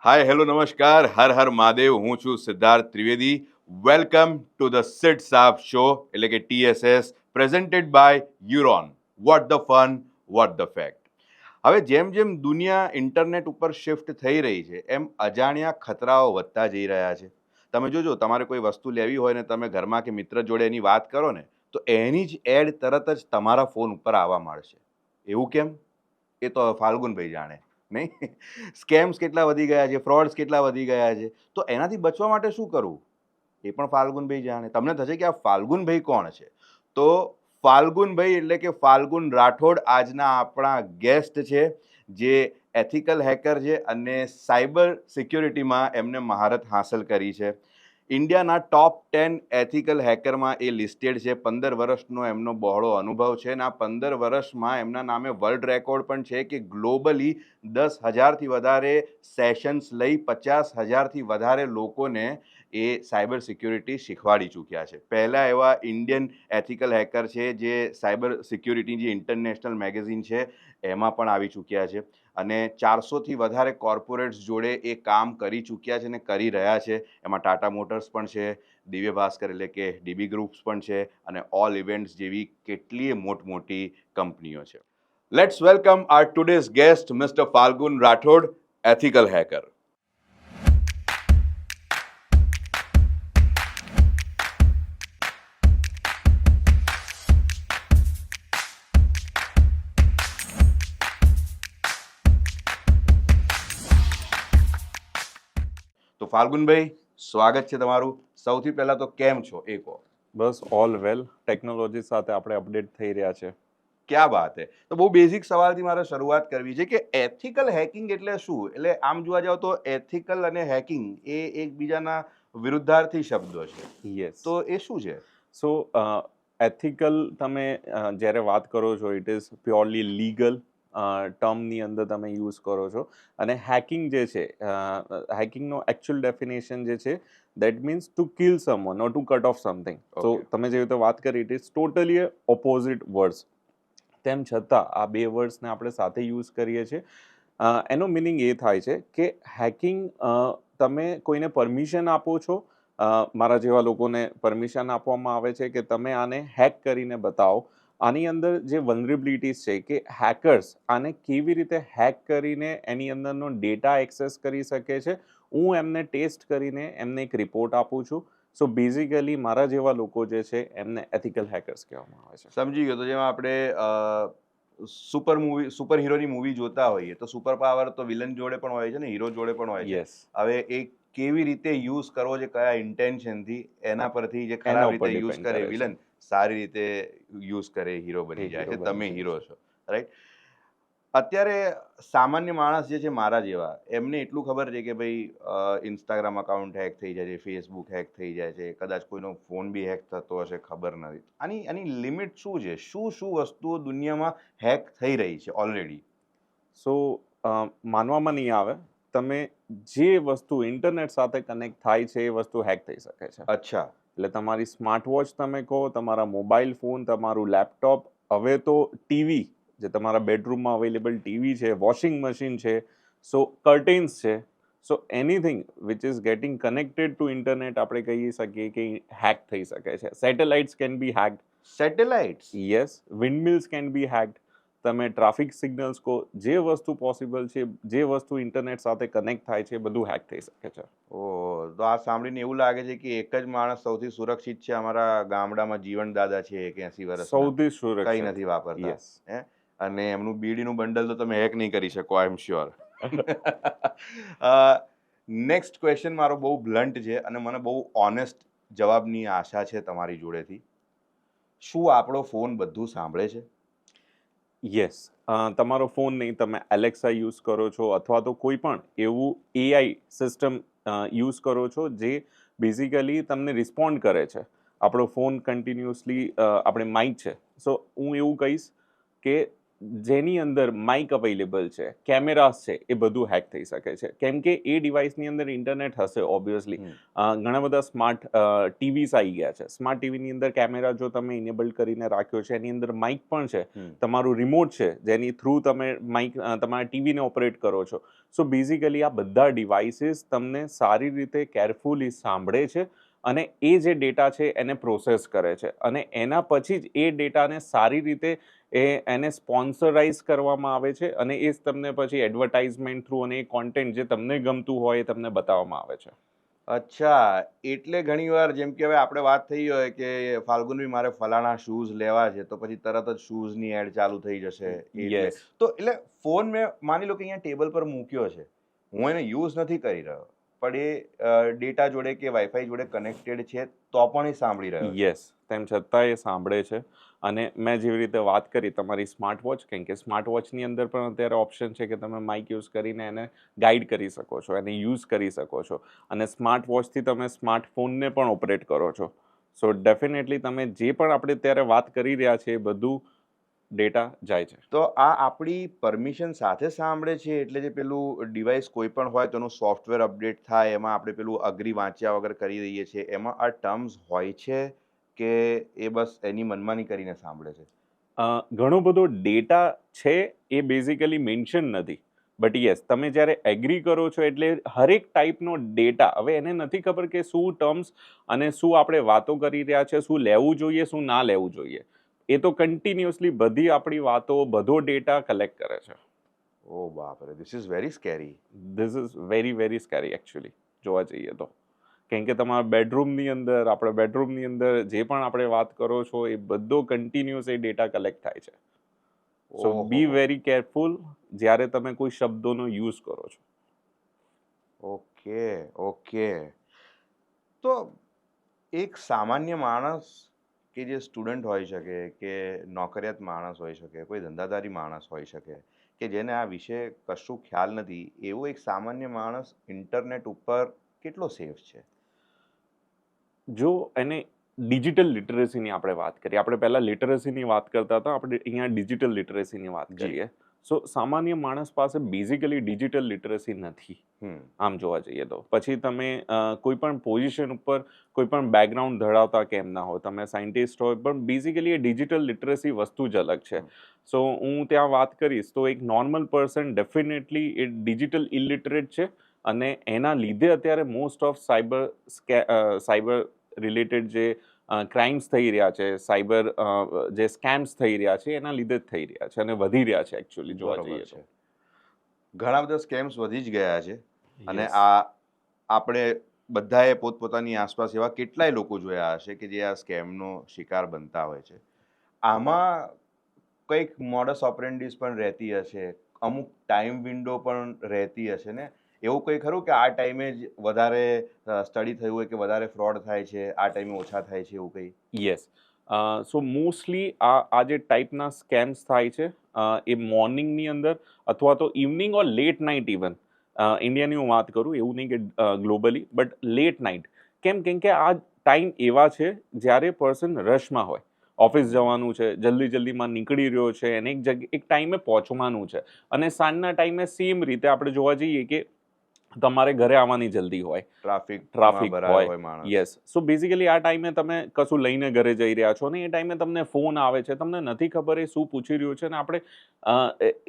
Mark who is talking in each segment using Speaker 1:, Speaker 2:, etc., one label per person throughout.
Speaker 1: Hi hello નમસ્કાર હર હર મહાદેવ હું છું Siddharth Trivedi welcome to the Sid સાફ શો એટલે કે TSS પ્રેઝન્ટેડ બાય યુરોન what the fun what the fact. હવે જેમ જેમ દુનિયા ઇન્ટરનેટ ઉપર શિફ્ટ થઈ રહી છે એમ અજાણ્યા ખતરાઓ વધતા જઈ રહ્યા છે. તમે જોજો તમારે કોઈ વસ્તુ લેવી હોય ને તમે ઘરમાં કે મિત્ર જોડે એની વાત કરો ને તો એની જ એડ તરત જ તમારા ફોન ઉપર આવવા માંડશે. એવું કેમ? એ તો ફાલ્ગુનભાઈ જાણે. નહીં? સ્કેમ્સ કેટલા વધી ગયા છે, ફ્રોડ્સ કેટલા વધી ગયા છે, તો એનાથી બચવા માટે શું કરવું એ પણ ફાલ્ગુનભાઈ જાણે. તમને થશે કે આ ફાલ્ગુનભાઈ કોણ છે? તો ફાલ્ગુનભાઈ એટલે કે ફાલ્ગુન રાઠોડ આજના આપણા ગેસ્ટ છે, જે એથિકલ હેકર છે અને સાયબર સિક્યોરિટીમાં એમને મહારત હાંસલ કરી છે. ઇન્ડિયાના ટોપ 10 એથિકલ હેકરમાં એ લિસ્ટેડ છે. 15 વર્ષનો એમનો બહોળો અનુભવ છે અને આ 15 વર્ષમાં એમના નામે વર્લ્ડ રેકોર્ડ પણ છે કે ગ્લોબલી 10,000થી વધારે સેશન્સ લઈ 50,000થી વધારે લોકોને એ સાયબર સિક્યોરિટી શીખવાડી ચૂક્યા છે. પહેલાં એવા ઇન્ડિયન એથિકલ હેકર છે જે સાયબર સિક્યોરિટી જે ઇન્ટરનેશનલ મેગેઝિન છે એમાં પણ આવી ચૂક્યા છે અને 400થી વધારે કોર્પોરેટ્સ જોડે એ કામ કરી ચૂક્યા છે અને કરી રહ્યા છે. એમાં ટાટા મોટર્સ પણ છે, દિવ્ય ભાસ્કર એટલે કે ડીબી ગ્રુપ્સ પણ છે અને ઓલ ઇવેન્ટ્સ જેવી કેટલીય મોટી કંપનીઓ છે. Let's welcome our today's guest mister Falgun Rathod, ethical hacker. તો ફાલ્ગુનભાઈ, સ્વાગત છે તમારું. સૌથી પહેલા તો કેમ છો એ કહો.
Speaker 2: બસ ઓલ વેલ. ટેકનોલોજી સાથે આપણે અપડેટ થઈ રહ્યા છે.
Speaker 1: ક્યાં વાત હે. તો બહુ બેઝિક સવાલથી મારે શરૂઆત કરવી છે કે એથિકલ હેકિંગ એટલે શું? એટલે આમ જોવા જાવ તો એથિકલ અને હેકિંગ એ એકબીજાના વિરુદ્ધાર્થી શબ્દો છે.
Speaker 2: યસ.
Speaker 1: તો એ શું છે?
Speaker 2: સો એથિકલ તમે જ્યારે વાત કરો છો ઇટ ઇઝ પ્યોરલી લીગલ ટર્મની અંદર તમે યુઝ કરો છો અને હેકિંગ જે છે હેકિંગનો એકચ્યુઅલ ડેફિનેશન જે છે that means to kill someone or to cut off something. તો તમે જે રીતે વાત કરી it is totally opposite words. તેમ છતાં આ બે વર્ડ્સને આપણે સાથે યુઝ કરીએ છીએ. એનો મિનિંગ એ થાય છે કે હેકિંગ તમે કોઈને પરમિશન આપો છો, મારા જેવા લોકોને પરમિશન આપવામાં આવે છે કે તમે આને હેક કરીને બતાવો. આની અંદર જે વલ્નરેબિલિટીઝ છે કે હેકર્સ આને કેવી રીતે હેક કરીને એની અંદરનો ડેટા એક્સેસ કરી શકે છે, હું એમને ટેસ્ટ કરીને એમને એક રિપોર્ટ આપું છું. સો બેઝિકલી મારા જેવા લોકો જે છે એમને એથિકલ હેકર્સ કહેવામાં આવે છે.
Speaker 1: સમજી ગયો. તો જેમાં આપણે સુપર હીરોની મૂવી જોતા હોઈએ તો સુપર પાવર તો વિલન જોડે પણ હોય છે ને હીરો જોડે પણ હોય છે.
Speaker 2: યસ.
Speaker 1: હવે એ કેવી રીતે યુઝ કરવો છે, કયા ઇન્ટેન્શનથી, એના પરથી જે ખરાબ રીતે યુઝ કરે વિલન, સારી રીતે યુઝ કરે હીરો બની જાય છે. તમે હીરો છો, રાઈટ? અત્યારે સામાન્ય માણસ જે છે મારા જેવા, એમને એટલું ખબર છે કે ભાઈ ઇન્સ્ટાગ્રામ અકાઉન્ટ હેક થઈ જાય છે, ફેસબુક હેક થઈ જાય છે, કદાચ કોઈનો ફોન બી હેક થતો હશે, ખબર નથી. આની લિમિટ શું છે? શું વસ્તુઓ દુનિયામાં હેક થઈ રહી છે ઓલરેડી?
Speaker 2: સો માનવામાં નહીં આવે, તમે જે વસ્તુ ઇન્ટરનેટ સાથે કનેક્ટ થાય છે એ વસ્તુ હેક થઈ શકે છે.
Speaker 1: અચ્છા.
Speaker 2: એટલે તમારી સ્માર્ટ વોચ તમે કહો, તમારા મોબાઈલ ફોન, તમારું લેપટોપ, હવે તો ટીવી, જે તમારા બેડરૂમમાં અવેલેબલ ટીવી છે, વોશિંગ મશીન છે, સો કર્ટેન્સ છે, so anything which is getting connected to internet આપણે કહી શકીએ કે હેક થઈ શકે છે. Satellites can be hacked.
Speaker 1: Satellites?
Speaker 2: Yes. Windmills can be hacked. તમે ટ્રાફિક સિગ્નલ્સ કહો, જે વસ્તુ પોસિબલ છે, જે વસ્તુ ઇન્ટરનેટ સાથે કનેક્ટ થાય છે, બધું હેક થઈ શકે છે.
Speaker 1: ઓહ, તો આ સાંભળીને એવું લાગે છે કે એક જ માણસ સૌથી સુરક્ષિત છે અમારા ગામડામાં, જીવન દાદા છે 81 વર્ષના.
Speaker 2: સૌથી સુરક્ષિત.
Speaker 1: કંઈ નથી વાપરતા.
Speaker 2: યસ.
Speaker 1: હે? અને એમનું બીડીનું બંડલ તો તમે હેક નહીં કરી શકો, આઈ એમ શ્યોર. નેક્સ્ટ ક્વેશ્ચન મારો બહુ બ્લન્ટ છે અને મને બહુ ઓનેસ્ટ જવાબની આશા છે તમારી જોડેથી. શું આપણો ફોન બધું સાંભળે છે?
Speaker 2: યસ. તમારો ફોન નહીં, તમે એલેક્સા યુઝ કરો છો અથવા તો કોઈ પણ એવું એઆઈ સિસ્ટમ યુઝ કરો છો જે બેઝિકલી તમને રિસ્પોન્ડ કરે છે. આપણો ફોન કન્ટિન્યુઅસલી આપણે માઇક છે. સો હું એવું કહીશ કે જેની અંદર માઇક અવેલેબલ છે, કેમેરાસ છે, એ બધું હેક થઈ શકે છે. કેમ કે એ ડિવાઇસની અંદર ઇન્ટરનેટ હશે ઓબ્વિયસલી. ઘણા બધા સ્માર્ટ ટીવીસ આવી ગયા છે. સ્માર્ટ ટીવીની અંદર કેમેરા જો તમે ઇનેબલ કરીને રાખ્યો છે, એની અંદર માઇક પણ છે, તમારું રિમોટ છે, જેની થ્રુ તમે માઇક તમારા ટીવીને ઓપરેટ કરો છો. સો બેઝિકલી આ બધા ડિવાઇસીસ તમને સારી રીતે કેરફુલી સાંભળે છે અને એ જે ડેટા છે એને પ્રોસેસ કરે છે અને એના પછી જ એ ડેટાને સારી રીતે એને સ્પોન્સરાઇઝ કરવામાં આવે છે અને એ જ તમને પછી એડવર્ટાઇઝમેન્ટ થ્રુ અને એ કોન્ટેન્ટ જે તમને ગમતું હોય એ તમને બતાવવામાં આવે છે.
Speaker 1: અચ્છા, એટલે ઘણીવાર જેમ કે હવે આપણે વાત થઈ હોય કે ફાલ્ગુનભાઈ મારે ફલાણા શૂઝ લેવા છે, તો પછી તરત જ શૂઝની એડ ચાલુ થઈ જશે. એટલે
Speaker 2: યસ.
Speaker 1: તો એટલે ફોન મેં માની લો કે અહીંયા ટેબલ પર મૂક્યો છે, હું એને યુઝ નથી કરી રહ્યો, પણ એ ડેટા જોડે કે વાઈફાઈ જોડે કનેક્ટેડ છે, તો પણ એ સાંભળી રહ્યો છે.
Speaker 2: યસ, તેમ છતાં એ સાંભળે છે અને મેં જેવી રીતે વાત કરી તમારી સ્માર્ટ વોચ, કેમ કે સ્માર્ટ વોચની અંદર પણ અત્યારે ઓપ્શન છે કે તમે માઇક યુઝ કરીને એને ગાઈડ કરી શકો છો, એને યુઝ કરી શકો છો અને સ્માર્ટ વોચથી તમે સ્માર્ટફોનને પણ ઓપરેટ કરો છો. સો ડેફિનેટલી તમે જે પણ આપણે અત્યારે વાત કરી રહ્યા છીએ એ બધું ડેટા જાય છે.
Speaker 1: તો આ આપણી પરમિશન સાથે સાંભળે છે, એટલે જે પેલું ડિવાઇસ કોઈ પણ હોય તો એનું સોફ્ટવેર અપડેટ થાય, એમાં આપણે પેલું અગ્રી વાંચ્યા વગર કરી દઈએ છીએ, એમાં આ ટર્મ્સ હોય છે કે એ બસ એની મનમાની કરીને સાંભળે છે?
Speaker 2: ઘણો બધો ડેટા છે એ બેઝિકલી મેન્શન નથી, બટ યસ તમે જ્યારે એગ્રી કરો છો એટલે હરેક ટાઈપનો ડેટા, હવે એને નથી ખબર કે શું ટર્મ્સ અને શું આપણે વાતો કરી રહ્યા છે, શું લેવું જોઈએ, શું ના લેવું જોઈએ, એ તો કન્ટિન્યુઅસલી બધી આપણી વાતો, બધો ડેટા કલેક્ટ કરે છે.
Speaker 1: ઓ બાપરે, this is very scary.
Speaker 2: This is very very scary actually, જોવા જઈએ તો. કેમ કે તમારા બેડરૂમની અંદર, આપણા બેડરૂમની અંદર જે પણ આપણે વાત કરો છો એ બધો કન્ટિન્યુઅસ એ ડેટા કલેક્ટ થાય છે. સો બી વેરી કેરફુલ જ્યારે તમે કોઈ શબ્દોનો યુઝ કરો છો.
Speaker 1: Okay, okay. તો એક સામાન્ય માણસ કે જે સ્ટુડન્ટ હોઈ શકે, કે નોકરિયાત માણસ હોઈ શકે, કોઈ ધંધાદારી માણસ હોઈ શકે, કે જેને આ વિશે કશું ખ્યાલ નથી, એવો એક સામાન્ય માણસ ઇન્ટરનેટ ઉપર કેટલો સેફ છે?
Speaker 2: જો એને ડિજિટલ લિટરસીની આપણે વાત કરીએ, આપણે પહેલાં લિટરસીની વાત કરતા હતા, આપણે અહીંયા ડિજિટલ લિટરસીની વાત
Speaker 1: જી.
Speaker 2: કરીએ. સો સામાન્ય માણસ પાસે બેઝિકલી ડિજિટલ લિટરસી નથી, આમ જોવા જઈએ તો. પછી તમે કોઈ પણ પોઝિશન ઉપર કોઈ પણ બેકગ્રાઉન્ડ ધરાવતા કેમ ના હો, તમે સાયન્ટિસ્ટ હોય, પણ બેઝિકલી એ ડિજિટલ લિટરસી વસ્તુ જ અલગ છે. સો હું ત્યાં વાત કરીશ તો એક નોર્મલ પર્સન ડેફિનેટલી એ ડિજિટલ ઇલિટરેટ છે અને એના લીધે અત્યારે મોસ્ટ ઓફ સાયબર રિલેટેડ જે ક્રાઇમ્સ થઈ રહ્યા છે, સાયબર જે સ્કેમ્સ થઈ રહ્યા છે, એના લીધે જ થઈ રહ્યા છે અને વધી રહ્યા છે એકચ્યુઅલી જોવા
Speaker 1: બરોબર
Speaker 2: જઈએ
Speaker 1: છે.
Speaker 2: તો.
Speaker 1: ઘણા બધા સ્કેમ્સ વધી જ ગયા છે અને
Speaker 2: Yes.
Speaker 1: આ આપણે બધાએ પોતપોતાની આસપાસ એવા કેટલાય લોકો જોયા હશે કે જે આ સ્કેમનો શિકાર બનતા હોય છે. આમાં કંઈક મોડસ ઓપરેન્ડિસ પણ રહેતી હશે, અમુક ટાઈમ વિન્ડો પણ રહેતી હશે ને? એવું કંઈ ખરું કે આ ટાઈમે જ વધારે સ્ટડી થયું હોય કે વધારે ફ્રોડ થાય છે, આ ટાઈમે ઓછા થાય છે, એવું કંઈ?
Speaker 2: યસ. સો મોસ્ટલી આ જે ટાઈપના સ્કેમ્સ થાય છે એ મોર્નિંગની અંદર અથવા તો ઇવનિંગ ઓર લેટ નાઇટ ઇવન. ઇન્ડિયાની હું વાત કરું, એવું નહીં કે ગ્લોબલી, બટ લેટ નાઇટ. કેમ કે આ ટાઈમ એવા છે જ્યારે પર્સન રશમાં હોય, ઓફિસ જવાનું છે, જલ્દીમાં નીકળી રહ્યો છે અને એક ટાઈમે પહોંચવાનું છે અને સાંજના ટાઈમે સેમ રીતે આપણે જોવા જઈએ કે તમારે ઘરે આવવાની જલ્દી હોય,
Speaker 1: ટ્રાફિકમાં
Speaker 2: ટ્રાફિક
Speaker 1: ભરાયો
Speaker 2: હોય.
Speaker 1: હોય માણસ.
Speaker 2: યસ. સો બેઝિકલી આ ટાઈમે તમે કશું લઈને ઘરે જઈ રહ્યા છો ને એ ટાઈમે તમને ફોન આવે છે, તમને નથી ખબર એ શું પૂછી રહ્યું છે, અને આપણે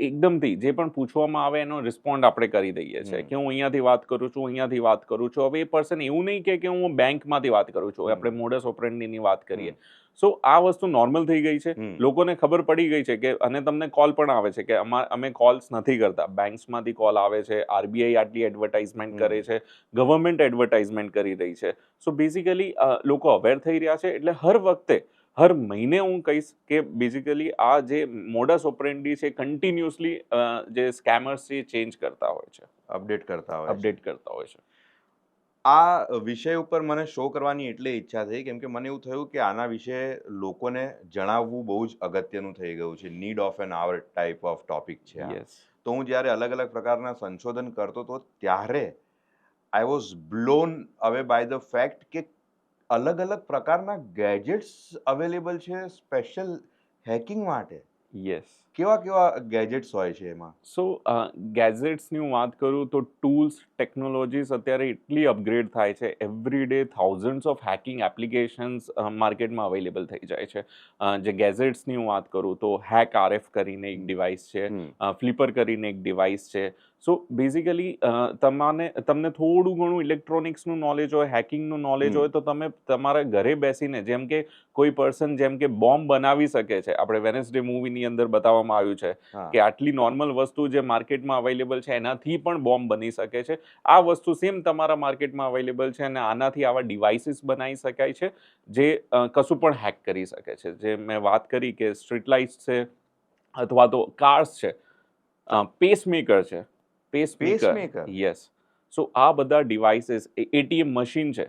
Speaker 2: એકદમથી જે પણ પૂછવામાં આવે એનો રિસ્પોન્ડ આપણે કરી દઈએ છીએ કે હું અહીંયાથી વાત કરું છું, અહીંયાથી વાત કરું છું. હવે એ પર્સન એવું નહીં કે હું બેંકમાંથી વાત કરું છું, આપણે મોડસ ઓપરેન્ડીની વાત કરીએ. સો આ વસ્તુ નોર્મલ થઈ ગઈ છે, લોકોને ખબર પડી ગઈ છે કે, અને તમને કોલ પણ આવે છે કે અમે કોલ્સ નથી કરતા, બેંક્સમાંથી કોલ આવે છે, આરબીઆઈ આટલી એડવર્ટાઇઝમેન્ટ કરે છે, ગવર્મેન્ટ એડવર્ટાઇઝમેન્ટ કરી રહી છે. સો બેઝિકલી લોકો અવેર થઈ રહ્યા છે, એટલે હર વખતે, હર મહિને હું કહીશ કે બેઝિકલી આ જે મોડસ ઓપરેન્ડી છે કન્ટિન્યુઅસલી જે સ્કેમર્સ છે ચેન્જ કરતા હોય છે,
Speaker 1: અપડેટ કરતા હોય છે.
Speaker 2: અપડેટ કરતા હોય છે.
Speaker 1: આ વિષય ઉપર મને શો કરવાની એટલે ઈચ્છા થઈ કેમ કે મને એવું થયું કે આના વિશે લોકોને જણાવવું બહુ જ અગત્યનું થઈ ગયું છે. Need of N આવર type of topic છે આ.
Speaker 2: યસ.
Speaker 1: તો હું જ્યારે અલગ અલગ પ્રકારના સંશોધન કરતો હતો ત્યારે આઈ વોઝ બ્લોન અવે બાય ધ ફેક્ટ કે અલગ અલગ પ્રકારના ગેજેટ્સ અવેલેબલ છે સ્પેશિયલ હેકિંગ માટે.
Speaker 2: યસ.
Speaker 1: કેવા કેવા ગેજેટ્સ હોય છે એમાં?
Speaker 2: સો ગેઝેટ્સની હું વાત કરું તો ટૂલ્સ ટેકનોલોજીસ અત્યારે એટલી અપગ્રેડ થાય છે every day thousands of hacking applications માર્કેટમાં અવેલેબલ થઈ જાય છે. જે ગેઝેટ્સની હું વાત કરું તો હેક આરએફ કરીને એક ડિવાઇસ છે, ફ્લિપર કરીને એક ડિવાઇસ છે. સો બેઝિકલી તમને થોડું ઘણું ઇલેક્ટ્રોનિક્સનું નોલેજ હોય, હેકિંગનું નોલેજ હોય તો તમે તમારા ઘરે બેસીને, જેમ કે કોઈ પર્સન જેમ કે બોમ્બ બનાવી શકે છે, આપણે વેનસડે મૂવીની અંદર બતાવવામાં આવ્યું છે કે આટલી નોર્મલ વસ્તુ જે માર્કેટમાં અવેલેબલ છે એનાથી પણ બોમ્બ બની શકે છે. આ વસ્તુ સેમ તમારા માર્કેટમાં અવેલેબલ છે અને આનાથી આવા ડિવાઇસીસ બનાવી શકાય છે જે કશું પણ હેક કરી શકે છે. જે મેં વાત કરી કે સ્ટ્રીટ લાઇટ્સ છે અથવા તો કાર્સ છે, પેસમેકર છે, પેસમેકર,
Speaker 1: Pacemaker?
Speaker 2: યસ. સો આ બધા ડિવાઇસીસ, એટીએમ મશીન છે,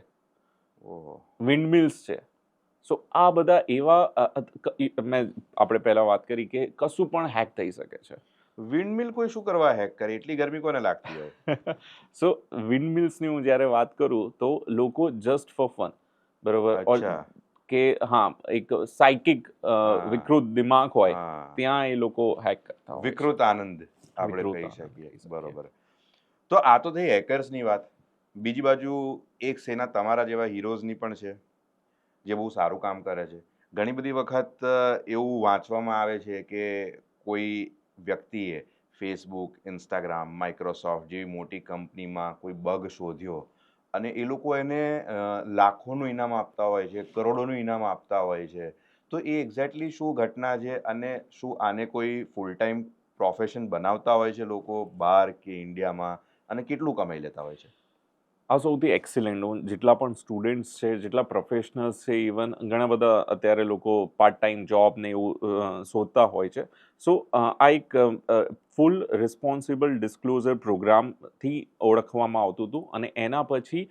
Speaker 1: ઓહો.
Speaker 2: વિન્ડમિલ્સ છે. સો આ બધા એવા આપણે પહેલા વાત કરી કે કશું પણ હેક થઈ શકે છે.
Speaker 1: વિન્ડમિલ કોઈ શું કરવા હેક કરે? એટલી ગરમી કોને લાગતી હોય?
Speaker 2: સો વિન્ડમિલ્સની હું જ્યારે વાત કરું તો લોકો જસ્ટ ફોર ફન, બરોબર,
Speaker 1: અચ્છા.
Speaker 2: કે હા એક સાયકિક
Speaker 1: હા.
Speaker 2: વિકૃત દિમાગ હોય
Speaker 1: હા.
Speaker 2: ત્યાં એ લોકો હેક કરતા હોય છે.
Speaker 1: વિકૃત આનંદ આપણે
Speaker 2: વિકૃત
Speaker 1: કહી
Speaker 2: આનંદ
Speaker 1: શકીએ.
Speaker 2: કહી શકીએ.
Speaker 1: બરોબર. તો આ તો થઈ હેકર્સની વાત. બીજી બાજુ એક સેના તમારા જેવા હીરોઝની પણ છે જે બહુ સારું કામ કરે છે. ઘણી બધી વખત એવું વાંચવામાં આવે છે કે કોઈ વ્યક્તિએ ફેસબુક, ઇન્સ્ટાગ્રામ, માઇક્રોસોફ્ટ જેવી મોટી કંપનીમાં કોઈ બગ શોધ્યો અને એ લોકો એને લાખોનું ઇનામ આપતા હોય છે, કરોડોનું ઇનામ આપતા હોય છે. તો એ એક્ઝેક્ટલી શું ઘટના છે અને શું આને કોઈ ફૂલ ટાઈમ પ્રોફેશન બનાવતા હોય છે લોકો બહાર કે ઇન્ડિયામાં, અને કેટલું કમાઈ લેતા હોય છે?
Speaker 2: આ સૌથી એક્સિલન્ટ, જેટલા પણ સ્ટુડન્ટ્સ છે, જેટલા પ્રોફેશનલ્સ છે, ઇવન ઘણા બધા અત્યારે લોકો પાર્ટ ટાઈમ જોબ ને એવું શોધતા હોય છે. સો આ એક ફૂલ રિસ્પોન્સિબલ ડિસ્ક્લોઝર પ્રોગ્રામથી ઓળખવામાં આવતું હતું અને એના પછી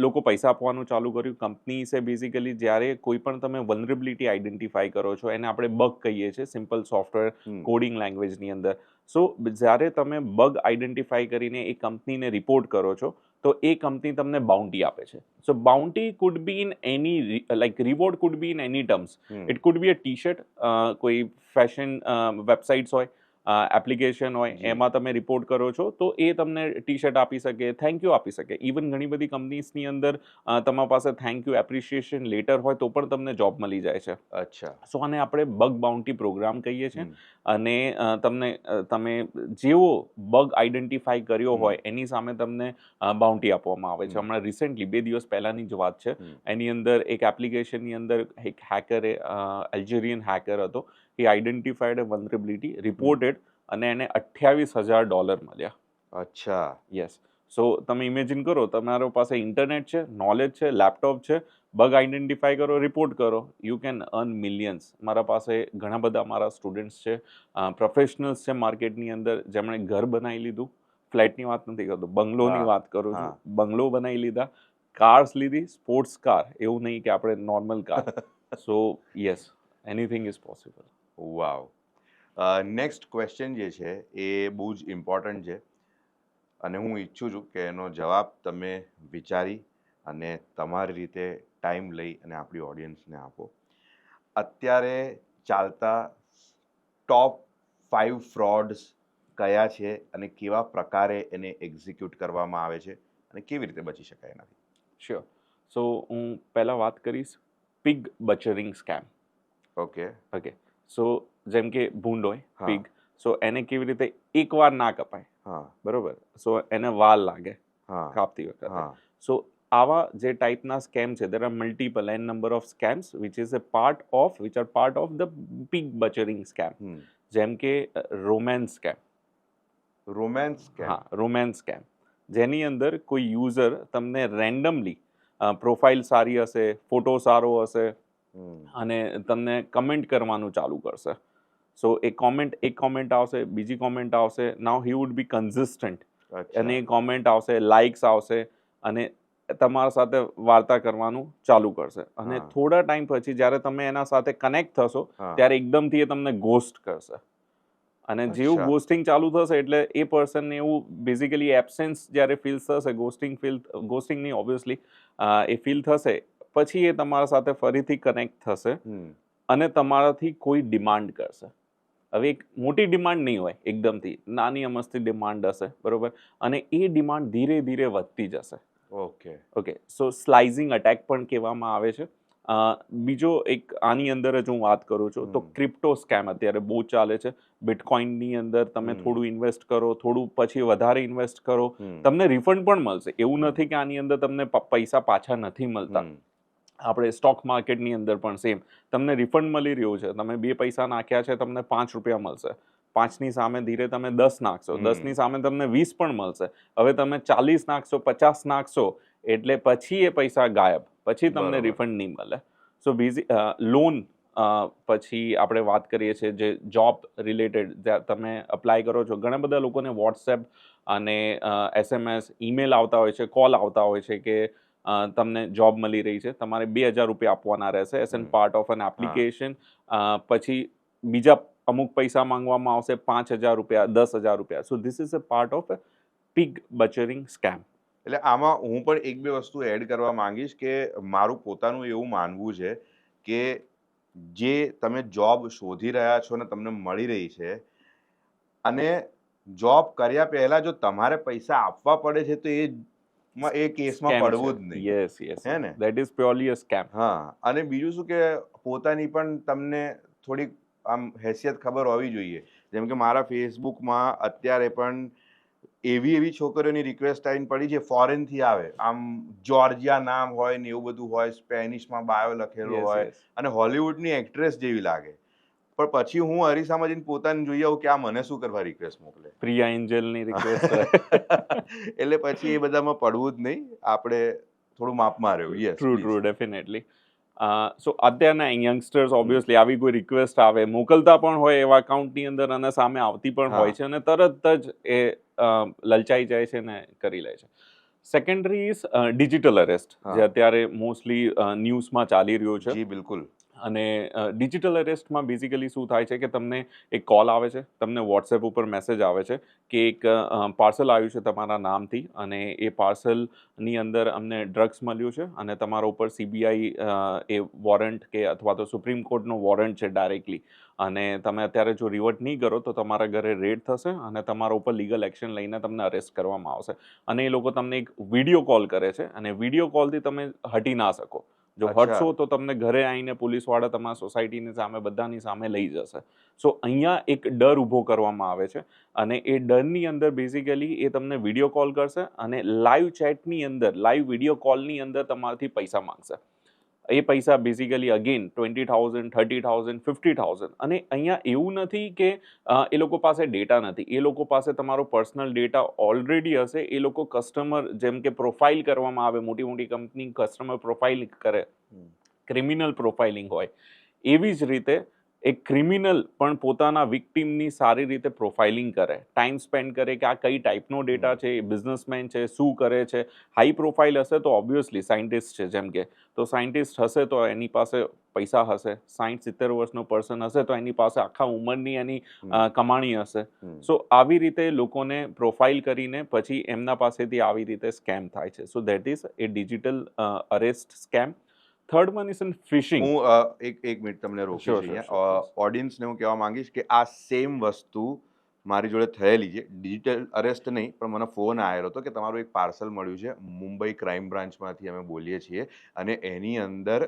Speaker 2: લોકો પૈસા આપવાનું ચાલુ કર્યું. કંપનીસે બેઝિકલી જ્યારે કોઈ પણ તમે વલ્નરેબિલિટી આઈડેન્ટિફાઈ કરો છો, એને આપણે બગ કહીએ છીએ સિમ્પલ સોફ્ટવેર કોડિંગ લેંગ્વેજની અંદર. સો જ્યારે તમે બગ આઈડેન્ટિફાઈ કરીને એ કંપનીને રિપોર્ટ કરો છો તો એ કંપની તમને બાઉન્ટી આપે છે. So bounty could be in any, like reward could be in any terms. It could be a T shirt, કોઈ ફેશન વેબસાઇટ્સ હોય, એપ્લિકેશન હોય,
Speaker 1: જી.
Speaker 2: એમાં તમે રિપોર્ટ કરો છો તો એ તમને ટી શર્ટ આપી શકે, થેન્ક યુ આપી શકે. ઇવન ઘણી બધી કંપનીઝની અંદર તમારા પાસે થેન્ક યુ એપ્રિશિએશન લેટર હોય તો પણ તમને જોબ મળી જાય છે.
Speaker 1: અચ્છા.
Speaker 2: સો આને આપણે બગ બાઉન્ટી પ્રોગ્રામ કહીએ છીએ. અને તમે જેવો બગ આઈડેન્ટિફાઈ કર્યો હોય એની સામે તમને બાઉન્ટી આપવામાં આવે છે. હમણાં રિસેન્ટલી 2 દિવસ પહેલાની જ વાત છે, એની અંદર એક એપ્લિકેશનની અંદર એક હેકરે, અલ્જેરિયન હેકર હતો, એ આઈડેન્ટિફાઈડ અ વલ્નરેબિલિટી, રિપોર્ટેડ, અને એને $28,000 મળ્યા.
Speaker 1: અચ્છા.
Speaker 2: યસ. સો તમે ઇમેજિન કરો, તમારો પાસે ઇન્ટરનેટ છે, નોલેજ છે, લેપટોપ છે, બગ આઈડેન્ટિફાઈ કરો, રિપોર્ટ કરો, યુ કેન અર્ન મિલિયન્સ. મારા પાસે ઘણા બધા મારા સ્ટુડન્ટ્સ છે, પ્રોફેશનલ્સ છે માર્કેટની અંદર, જેમણે ઘર બનાવી લીધું. ફ્લેટની વાત નથી કરતો, બંગલોની વાત કરું છું. બંગલો બનાવી લીધા, કાર્સ લીધી, સ્પોર્ટ્સ કાર, એવું નહીં કે આપણે normal car. So yes, anything is possible.
Speaker 1: Wow. Next question જે છે એ બહુ જ ઇમ્પોર્ટન્ટ છે અને હું ઈચ્છું છું કે એનો જવાબ તમે વિચારી અને તમારી રીતે ટાઈમ લઈ અને આપણી ઓડિયન્સને આપો. અત્યારે ચાલતા ટોપ 5 ફ્રોડ્સ કયા છે અને કેવા પ્રકારે એને એક્ઝિક્યુટ કરવામાં આવે છે અને કેવી રીતે બચી શકાય એનાથી?
Speaker 2: શ્યોર. સો હું પહેલાં વાત કરીશ pig butchering scam.
Speaker 1: Okay.
Speaker 2: Okay. સો જેમ કે ભૂંડ હોય, પિગ, સો એને કેવી રીતે એકવાર ના કપાય, બરોબર, સો એને વાલ લાગે કાપતી વખતે. સો આવા જે ટાઈપના સ્કેમ છે, there are multiple an number of scams which are part of the pig butchering scam. જેમ કે રોમેન્સ સ્કેમ.
Speaker 1: Romance scam?
Speaker 2: હા, રોમેન્સ સ્કેમ, જેની અંદર કોઈ યુઝર તમને રેન્ડમલી, પ્રોફાઇલ સારી હશે, ફોટો સારો હશે અને તમને કમેન્ટ કરવાનું ચાલુ કરશે. સો એક કોમેન્ટ આવશે, બીજી કોમેન્ટ આવશે, નાઉ હી વુડ બી કન્સિસ્ટન્ટ, અને એ કોમેન્ટ આવશે, લાઇક્સ આવશે અને તમારા સાથે વાર્તા કરવાનું ચાલુ કરશે. અને થોડા ટાઈમ પછી જ્યારે તમે એના સાથે કનેક્ટ થશો ત્યારે એકદમથી એ તમને ગોસ્ટ કરશે. અને જેવું ગોસ્ટિંગ ચાલુ થશે એટલે એ પર્સનને એવું બેઝિકલી એબ્સેન્સ જ્યારે ફીલ થશે, ગોસ્ટિંગ નહીં ઓબ્વિયસલી, એ ફીલ થશે, પછી એ તમારા સાથે ફરીથી કનેક્ટ થશે અને તમારાથી કોઈ ડિમાન્ડ કરશે. હવે એક મોટી ડિમાન્ડ નહીં હોય, એકદમથી નાની અમસ્તી ડિમાન્ડ હશે, બરોબર, અને એ ડિમાન્ડ ધીરે ધીરે વધતી જશે.
Speaker 1: ઓકે.
Speaker 2: ઓકે, સો સ્લાઇઝિંગ અટેક પણ કહેવામાં આવે છે. બીજો એક આની અંદર જ હું વાત કરું છું તો ક્રિપ્ટો સ્કેમ અત્યારે બહુ ચાલે છે. બિટકોઇનની અંદર તમે થોડું ઇન્વેસ્ટ કરો, થોડું પછી વધારે ઇન્વેસ્ટ કરો, તમને રિફંડ પણ મળશે. એવું નથી કે આની અંદર તમને પૈસા પાછા નથી મળતા. આપણે સ્ટોક માર્કેટની અંદર પણ સેમ, તમને રિફંડ મળી રહ્યું છે, તમે 2 પૈસા નાખ્યા છે, તમને 5 રૂપિયા મળશે. 5ની સામે ધીરે તમે 10 નાખશો, 10ની સામે તમને 20 પણ મળશે. હવે તમે 40 નાખશો, 50 નાખશો, એટલે પછી એ પૈસા ગાયબ, પછી તમને રિફંડ નહીં મળે. સો લોન, પછી આપણે વાત કરીએ છીએ જે જોબ રિલેટેડ તમે અપ્લાય કરો છો, ઘણા બધા લોકોને વોટ્સએપ અને SMS, ઈમેલ આવતા હોય છે, કોલ આવતા હોય છે કે તમને જોબ મળી રહી છે, તમારે 2,000 રૂપિયા આપવાના રહેશે as an part of N application. પછી બીજા અમુક પૈસા માંગવામાં આવશે, 5,000 રૂપિયા, 10,000 રૂપિયા. So this is a part of pig butchering scam.
Speaker 1: એટલે આમાં હું પણ એક બે વસ્તુ એડ કરવા માંગીશ કે મારું પોતાનું એવું માનવું છે કે જે તમે જોબ શોધી રહ્યા છો ને તમને મળી રહી છે, અને જોબ કર્યા પહેલા જો તમારે પૈસા આપવા પડે છે તો એ કેસમાં પડવું જ નહીં.
Speaker 2: યસ યસ,
Speaker 1: હે ને?
Speaker 2: That is purely a scam.
Speaker 1: હા, અને બીજું શું કે પોતાની પણ તમને થોડીક આમ હેસિયત ખબર હોવી જોઈએ. જેમ કે મારા ફેસબુકમાં અત્યારે પણ એવી છોકરીઓની રિક્વેસ્ટ આવીને પડી છે, ફોરેનથી આવે, આમ જોર્જિયા નામ હોય ને એવું બધું હોય, સ્પેનિશમાં બાયો લખેલો હોય, અને હોલિવૂડની એક્ટ્રેસ જેવી લાગે. પણ પછી હું અરીસામાં જઈને પોતાને જોઈ આવું કે આ મને શું કરવા રિક્વેસ્ટ મોકલે.
Speaker 2: પ્રિયા એન્જલની રિક્વેસ્ટ
Speaker 1: એટલે પછી એ બધામાં પડવું જ નહીં, આપણે થોડું માપમાં રહેવું. Yes,
Speaker 2: true, definitely. સો અત્યારના યંગસ્ટર્સ ઓબ્વિયસલી આવી કોઈ રિક્વેસ્ટ આવે, મોકલતા પણ હોય એવા અકાઉન્ટની અંદર અને સામે આવતી પણ હોય છે, અને તરત જ એ લલચાઈ જાય છે ને કરી લે છે. સેકન્ડરી ઇઝ ડિજિટલ અરેસ્ટ, જે અત્યારે મોસ્ટલી ન્યૂઝમાં ચાલી રહ્યો છે.
Speaker 1: જી બિલકુલ.
Speaker 2: અને ડિજિટલ અરેસ્ટમાં બેઝિકલી શું થાય છે કે તમને એક કોલ આવે છે, તમને વોટ્સએપ ઉપર મેસેજ આવે છે કે એક પાર્સલ આવ્યું છે તમારા નામથી, અને એ પાર્સલની અંદર અમને ડ્રગ્સ મળ્યું છે, અને તમારા ઉપર CBI એ વોરંટ કે અથવા તો સુપ્રીમ કોર્ટનો વોરંટ છે ડાયરેક્ટલી, અને તમે અત્યારે જો રિવર્ટ નહીં કરો તો તમારા ઘરે રેડ થશે અને તમારા ઉપર લીગલ એક્શન લઈને તમને અરેસ્ટ કરવામાં આવશે. અને એ લોકો તમને એક વિડીયો કોલ કરે છે, અને વિડીયો કોલથી તમે હટી ના શકો. જો હટશો તો તમને ઘરે આવીને પોલીસવાળા તમારા સોસાયટીની સામે બધાની સામે લઈ જશે. સો અહીંયા એક ડર ઊભો કરવામાં આવે છે, અને એ ડરની અંદર બેઝિકલી એ તમને વિડીયો કોલ કરશે, અને લાઈવ ચેટની અંદર, લાઈવ વિડીયો કોલની અંદર તમારાથી પૈસા માંગશે. એ પૈસા બેઝિકલી અગેન 20,000, 30,000, 50,000. અને અહીંયા એવું નથી કે એ લોકો પાસે ડેટા નથી, એ લોકો પાસે તમારો પર્સનલ ડેટા ઓલરેડી હશે. એ લોકો કસ્ટમર, જેમ કે પ્રોફાઇલ કરવામાં આવે, મોટી મોટી કંપની કસ્ટમર પ્રોફાઇલ કરે, ક્રિમિનલ પ્રોફાઇલિંગ હોય, એવી જ રીતે એક ક્રિમિનલ પણ પોતાના વિક્ટિમની સારી રીતે પ્રોફાઇલિંગ કરે, ટાઈમ સ્પેન્ડ કરે કે આ કઈ ટાઈપનો ડેટા છે, બિઝનેસમેન છે, શું કરે છે. હાઈ પ્રોફાઇલ હશે તો ઓબ્વિયસલી સાયન્ટિસ્ટ છે, જેમ કે તો સાયન્ટિસ્ટ હશે તો એની પાસે પૈસા હશે, 60-70 વર્ષનો પર્સન હશે તો એની પાસે આખા ઉંમરની એની કમાણી હશે. સો આવી રીતે લોકોને પ્રોફાઇલ કરીને પછી એમના પાસેથી આવી રીતે સ્કેમ થાય છે. So that is a digital arrest scam. Third one is in phishing.
Speaker 1: હું એક મિનિટ તમને રોકીશ અહીંયા. ઓડિયન્સને હું કહેવા માંગીશ કે આ સેમ વસ્તુ મારી જોડે થયેલી છે. ડિજિટલ અરેસ્ટ નહીં, પણ મને ફોન આવેલો હતો કે તમારું એક પાર્સલ મળ્યું છે, મુંબઈ ક્રાઇમ બ્રાન્ચમાંથી અમે બોલીએ છીએ, અને એની અંદર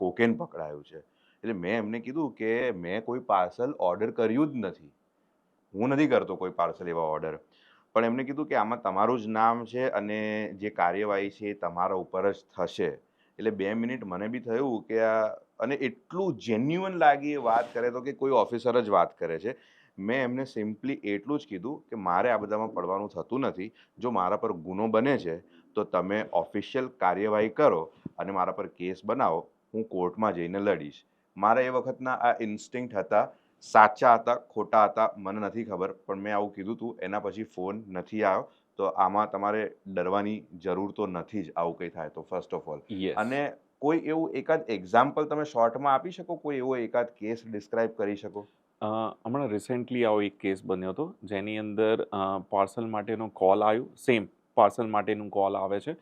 Speaker 1: કોકેન પકડાયું છે. એટલે મેં એમને કીધું કે મેં કોઈ પાર્સલ ઓર્ડર કર્યું જ નથી, હું નથી કરતો કોઈ પાર્સલ એવા ઓર્ડર. પણ એમને કીધું કે આમાં તમારું જ નામ છે અને જે કાર્યવાહી છે એ તમારા ઉપર જ થશે. એટલે 2 મિનિટ મને બી થયું કે અને એટલું જેન્યુઅન લાગી એ વાત કરે તો કે કોઈ ઓફિસર જ વાત કરે છે. મેં એમને સિમ્પલી એટલું જ કીધું કે મારે આ બધામાં પડવાનું થતું નથી. જો મારા પર ગુનો બને છે તો તમે ઓફિશિયલ કાર્યવાહી કરો અને મારા પર કેસ બનાવો, હું કોર્ટમાં જઈને લડીશ. મારા એ વખતના આ ઇન્સ્ટિંક્ટ હતા, સાચા હતા, ખોટા હતા, મને નથી ખબર, પણ મેં આવું કીધું હતું. એના પછી ફોન નથી આવ્યો. તો આમાં તમારે ડરવાની જરૂર તો નથી જ, આવું કંઈ થાય તો, ફર્સ્ટ ઓફ ઓલ. અને કોઈ એવું એકાદ એક્ઝામ્પલ તમે શોર્ટમાં આપી શકો, કોઈ એવો એકાદ કેસ ડિસ્ક્રાઇબ કરી શકો?
Speaker 2: હમણાં રિસેન્ટલી આવો એક કેસ બન્યો હતો જેની અંદર પાર્સલ માટેનો કોલ આવ્યો, સેમ પાર્સલ માટેનું કોલ આવે છે.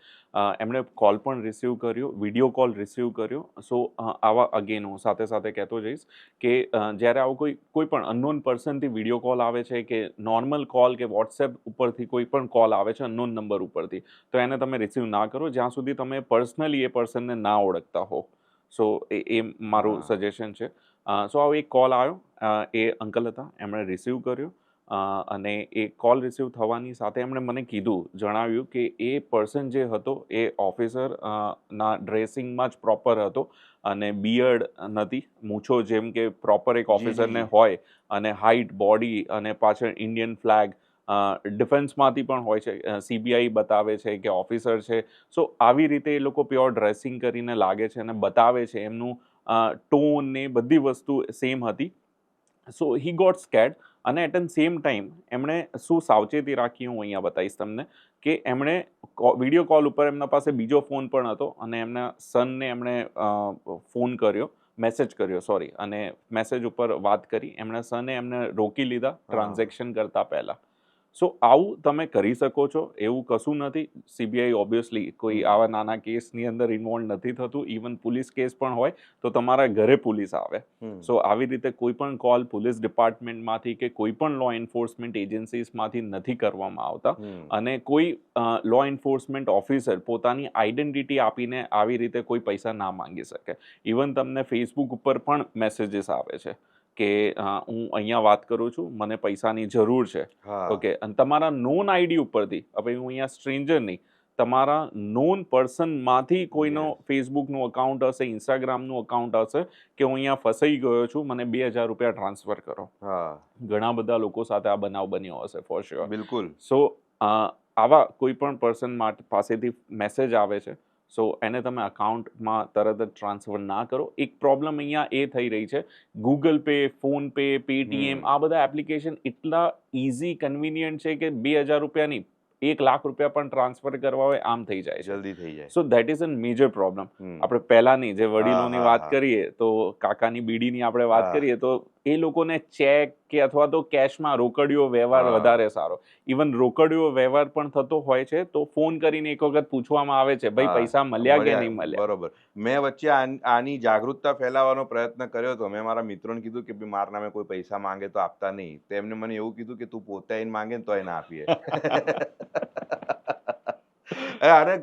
Speaker 2: એમણે કોલ પણ રિસીવ કર્યો, વિડીયો કોલ રિસીવ કર્યો. સો આવા અગેન હું સાથે સાથે કહેતો જઈશ કે જ્યારે આવું કોઈ પણ અનનોન પર્સનથી વિડીયો કોલ આવે છે કે નોર્મલ કોલ કે વોટ્સએપ ઉપરથી કોઈ પણ કોલ આવે છે અનનોન નંબર ઉપરથી, તો એને તમે રિસીવ ના કરો જ્યાં સુધી તમે પર્સનલી એ પર્સનને ના ઓળખતા હો. સો એ મારું સજેશન છે. સો આવો એક કોલ આવ્યો, એ અંકલ હતા, એમણે રિસીવ કર્યો. અને એ કોલ રિસીવ થવાની સાથે એમણે મને જણાવ્યું કે એ પર્સન જે હતો એ ઓફિસર ના ડ્રેસિંગમાં જ પ્રોપર હતો અને બિયર્ડ નથી, મૂછો જેમ કે પ્રોપર એક ઓફિસરને હોય, અને હાઇટ, બોડી અને પાછળ ઇન્ડિયન ફ્લેગ, ડિફેન્સમાંથી પણ હોય છે, CBI બતાવે છે કે ઓફિસર છે. સો આવી રીતે એ લોકો પ્યોર ડ્રેસિંગ કરીને લાગે છે અને બતાવે છે, એમનું ટોન ને બધી વસ્તુ સેમ હતી. સો હી ગોટ સ્કેર્ડ. અને એટ એન સેમ ટાઈમ એમણે શું સાવચેતી રાખી હું અહીંયા બતાવીશ તમને, કે એમણે વિડીયો કોલ ઉપર એમના પાસે બીજો ફોન પણ હતો અને એમના સનને એમણે ફોન કર્યો, મેસેજ કર્યો સોરી, અને મેસેજ ઉપર વાત કરી. એમના સને એમને રોકી લીધા ટ્રાન્ઝેક્શન કરતા પહેલા. સો આવું તમે કરી શકો છો, એવું કશું નથી. CBI ઓબ્વિયસલી કોઈ આવા નાના કેસની અંદર ઇન્વોલ્વ નથી થતું. ઇવન પોલીસ કેસ પણ હોય તો તમારા ઘરે પોલીસ આવે. સો આવી રીતે કોઈ પણ કોલ પોલીસ ડિપાર્ટમેન્ટમાંથી કે કોઈ પણ લો એન્ફોર્સમેન્ટ એજન્સીસમાંથી નથી કરવામાં આવતા. અને કોઈ લો એન્ફોર્સમેન્ટ ઓફિસર પોતાની આઈડેન્ટિટી આપીને આવી રીતે કોઈ પૈસા ના માંગી શકે. ઇવન તમને ફેસબુક ઉપર પણ મેસેજીસ આવે છે કે હું અહીંયા વાત કરું છું, મને પૈસાની જરૂર છે. ઓકે, અને તમારા નોન આઈડી ઉપરથી, હવે હું અહીંયા સ્ટ્રેન્જર નહીં, તમારા નોન પર્સનમાંથી કોઈનો ફેસબુકનું અકાઉન્ટ હશે, ઇન્સ્ટાગ્રામનું અકાઉન્ટ હશે કે હું અહીંયા ફસાઈ ગયો છું, મને 2,000 રૂપિયા ટ્રાન્સફર કરો. ઘણા બધા લોકો સાથે આ બનાવ બન્યો હશે ફોર શ્યોર.
Speaker 1: બિલકુલ.
Speaker 2: સો આવા કોઈ પણ પર્સન પાસેથી મેસેજ આવે છે, સો એને તમે અકાઉન્ટમાં તરત જ ટ્રાન્સફર ના કરો. એક પ્રોબ્લેમ અહીંયા એ થઈ રહી છે, Google pay, phone pay, Paytm, આ બધા એપ્લિકેશન એટલા ઇઝી, કન્વિનિયન્ટ છે કે 2,000 રૂપિયાની 1,00,000 રૂપિયા પણ ટ્રાન્સફર કરવા હોય આમ થઈ જાય છે.
Speaker 1: જલ્દી થઈ જાય.
Speaker 2: સો that is a major problem. આપણે પહેલાની જે વડીલોની વાત કરીએ, તો કાકાની બીડીની આપણે વાત કરીએ, તો એ લોકોને ચેક કે અથવા તો કેશમાં રોકડિયો વ્યવહાર વધારે સારો. ઇવન રોકડિયો વ્યવહાર પણ થતો હોય છે તો ફોન કરીને એક વખત પૂછવામાં આવે છે, ભાઈ પૈસા મળ્યા કે નહીં મળ્યા.
Speaker 1: બરોબર. મેં વચ્ચે આની જાગૃતતા ફેલાવવાનો પ્રયત્ન કર્યો હતો. મેં મારા મિત્રોને કીધું કે ભાઈ મારા નામે કોઈ પૈસા માંગે તો આપતા નહીં. તો એમને મને એવું કીધું કે તું પોતે આવીને માંગે ને તો એને આપીએ. અરે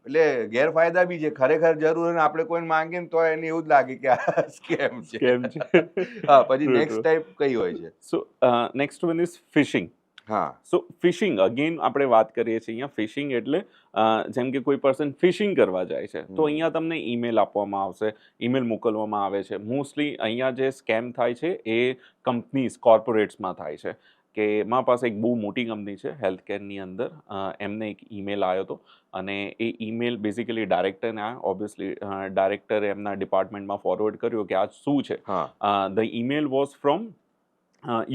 Speaker 1: એટલે ગેરફાયદા બી છે. ખરેખર જરૂર હોય ને આપણે કોઈને માંગીએ ને તો એને એવું જ લાગે કે આ સ્કેમ છે. હા, પછી નેક્સ્ટ ટાઈપ કઈ હોય છે?
Speaker 2: So next one is phishing. So phishing again આપણે વાત કરીએ છીએ અહીંયા. ફિશિંગ એટલે જેમ કે કોઈ પર્સન ફિશિંગ કરવા જાય છે તો અહીંયા તમને ઈમેલ આપવામાં આવશે, ઈમેલ મોકલવામાં આવે છે. મોસ્ટલી અહીંયા જે સ્કેમ થાય છે એ કંપનીઝ, કોર્પોરેટ્સમાં થાય છે. કે મારા પાસે એક બહુ મોટી કંપની છે હેલ્થ કેરની અંદર, એમને એક ઈમેલ આવ્યો હતો અને એ ઈમેલ બેઝિકલી ડાયરેક્ટરને આવ્યો. ઓબ્વિયસલી ડાયરેક્ટરે એમના ડિપાર્ટમેન્ટમાં ફોરવર્ડ કર્યો કે આ શું છે. The email was from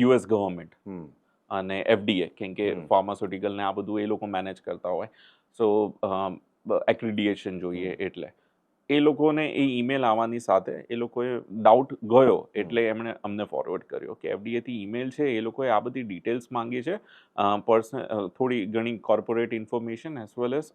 Speaker 2: US government અને FDA, કેમ કે ફાર્માસ્યુટિકલ ને આ બધું એ લોકો મેનેજ કરતા હોય. સો એક્રિડિએશન જોઈએ એટલે એ લોકોને એ ઈમેલ આવવાની સાથે એ લોકોએ ડાઉટ ગયો એટલે એમણે અમને ફોરવર્ડ કર્યો કે FDA થી ઈમેલ છે, એ લોકોએ આ બધી ડિટેલ્સ માંગી છે, થોડી ઘણી corporate information as well as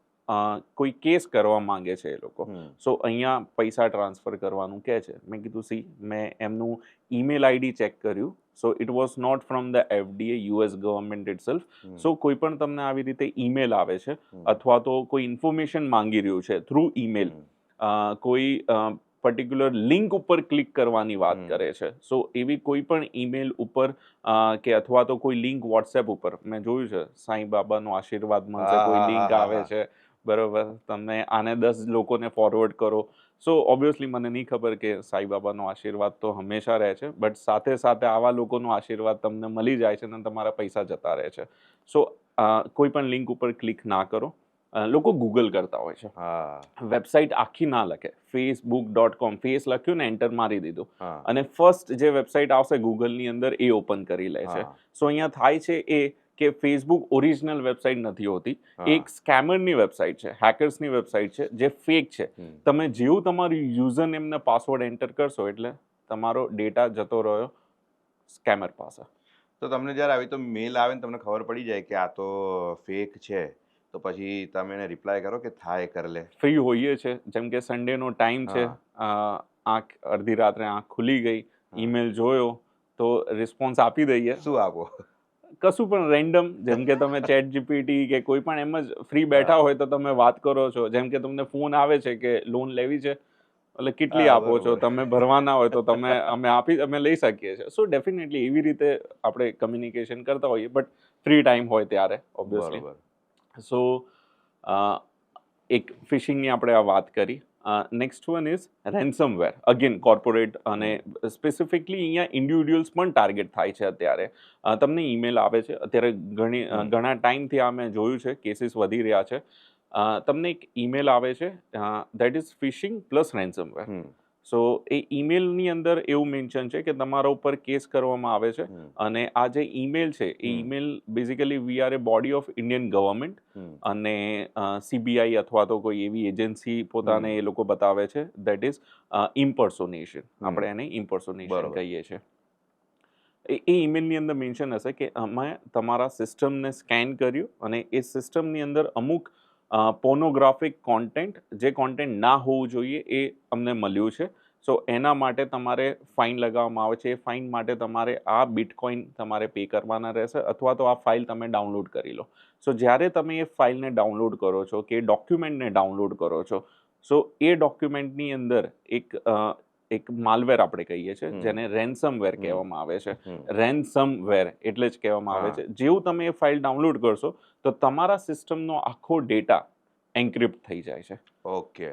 Speaker 2: કોઈ કેસ કરવા માંગે છે એ લોકો. સો અહીંયા પૈસા ટ્રાન્સફર કરવાનું કહે છે. મેં કીધું સી, મેં એમનું ઈમેલ આઈડી ચેક કર્યું. So it was not from the FDA, US government itself. So કોઈ પણ તમને આવી રીતે ઈમેલ આવે છે અથવા તો કોઈ ઇન્ફોર્મેશન માંગી રહ્યું છે થ્રુ ઈમેલ, કોઈ પર્ટિક્યુલર લિંક ઉપર ક્લિક કરવાની વાત કરે છે. સો એવી કોઈ પણ ઈમેલ ઉપર કે અથવા તો કોઈ લિંક વોટ્સએપ ઉપર, મેં જોયું છે સાંઈ બાબાનો આશીર્વાદ મળશે કોઈ લિંક આવે છે, બરોબર, તમે આને 10 લોકોને ફોરવર્ડ કરો. સો ઓબ્વિયસલી મને નહીં ખબર કે સાંઈબાબાનો આશીર્વાદ તો હંમેશા રહે છે, બટ સાથે સાથે આવા લોકોનો આશીર્વાદ તમને મળી જાય છે અને તમારા પૈસા જતા રહે છે. સો કોઈ પણ લિંક ઉપર ક્લિક ના કરો. લોકો ગૂગલ કરતા હોય છે, વેબસાઇટ આખી ના લખે. facebook.com, ફેસ લખ્યું ને એન્ટર મારી દીધું અને ફર્સ્ટ જે વેબસાઇટ આવશે ગૂગલની અંદર એ ઓપન કરી લે છે. સો અહીંયા થાય છે એ કે ફેસબુક ઓરિજિનલ વેબસાઇટ નથી હોતી, એક સ્કેમરની વેબસાઇટ છે, હેકર્સની વેબસાઇટ છે જે ફેક છે. તમે જેવું તમારું યુઝર નેમ ને પાસવર્ડ એન્ટર કરશો એટલે તમારો ડેટા જતો રહ્યો સ્કેમર પાસે.
Speaker 1: તો તમને જ્યારે આવી તો મેલ આવે ને તમને ખબર પડી જાય કે આ તો ફેક છે, તો પછી તમે એને રિપ્લાય કરો કે થાય કર લે?
Speaker 2: ફ્રી હોઈએ છે, જેમ કે સન્ડેનો ટાઈમ છે, આંખ અડધી રાત્રે આંખ ખુલી ગઈ,
Speaker 1: હા.
Speaker 2: ઈમેલ જોયો તો રિસ્પોન્સ આપી દઈએ.
Speaker 1: શું આપો?
Speaker 2: કશું પણ રેન્ડમ, જેમ કે તમે ચેટ જીપીટી કે કોઈ પણ એમ જ ફ્રી બેઠા
Speaker 1: હા.
Speaker 2: હોય તો તમે વાત કરો છો, જેમ કે તમને ફોન આવે છે કે લોન લેવી છે, એટલે કેટલી
Speaker 1: હા,
Speaker 2: આપો છો,
Speaker 1: બરોબર.
Speaker 2: તમે ભરવાના હોય તો અમે લઈ શકીએ છીએ. સો ડેફિનેટલી એવી રીતે આપણે કમ્યુનિકેશન કરતા હોઈએ, બટ ફ્રી ટાઈમ હોય ત્યારે ઓબ્વિયસલી.
Speaker 1: બરોબર.
Speaker 2: સો એક ફિશિંગની આપણે આ વાત કરી. Next one is ransomware. Again corporate અને સ્પેસિફિકલી અહીંયા ઇન્ડિવિડ્યુઅલ્સ પણ ટાર્ગેટ થાય છે અત્યારે. તમને ઈમેલ આવે છે અત્યારે, ઘણા ટાઈમથી આ મેં જોયું છે, કેસીસ વધી રહ્યા છે. તમને એક ઈમેલ આવે છે, that is phishing plus ransomware.
Speaker 1: Hmm.
Speaker 2: So એ ઈમેલની અંદર એવું મેન્શન છે કે તમારા ઉપર કેસ કરવામાં આવે છે,
Speaker 1: હમ.
Speaker 2: અને આ જે ઈમેલ છે એ email basically we are a body of Indian government,
Speaker 1: hmm.
Speaker 2: અને સીબીઆઈ અથવા તો કોઈ એવી એજન્સી પોતાને એ લોકો બતાવે છે, દેટ ઇઝ ઇમ્પર્સોનેશન. આપણે એને ઇમ્પર્સોનેશન
Speaker 1: બરોબર.
Speaker 2: કહીએ છીએ. એ ઈમેલની અંદર મેન્શન હશે કે અમે તમારા સિસ્ટમને સ્કેન કર્યું અને એ સિસ્ટમની અંદર અમુક પોર્નોગ્રાફિક કોન્ટેન્ટ, જે કોન્ટેન્ટ ના હોવું જોઈએ, એ અમને મળ્યું છે. સો એના માટે તમારે ફાઇન લગાવવામાં આવે છે. એ ફાઇન માટે તમારે આ બિટકોઇન તમારે પે કરવાના રહેશે, અથવા તો આ ફાઇલ તમે ડાઉનલોડ કરી લો. સો જ્યારે તમે એ ફાઇલને ડાઉનલોડ કરો છો કે ડોક્યુમેન્ટને ડાઉનલોડ કરો છો, સો એ ડોક્યુમેન્ટની અંદર એક માલવેર આપણે કહીએ છીએ, જેને રેન્સમવેર કહેવામાં આવે છે. રેન્સમવેર એટલે જ કહેવામાં આવે છે. જેવું તમે એ ફાઇલ ડાઉનલોડ કરશો તો તમારા સિસ્ટમનો આખો ડેટા એન્ક્રિપ્ટ થઈ જાય છે.
Speaker 1: ઓકે.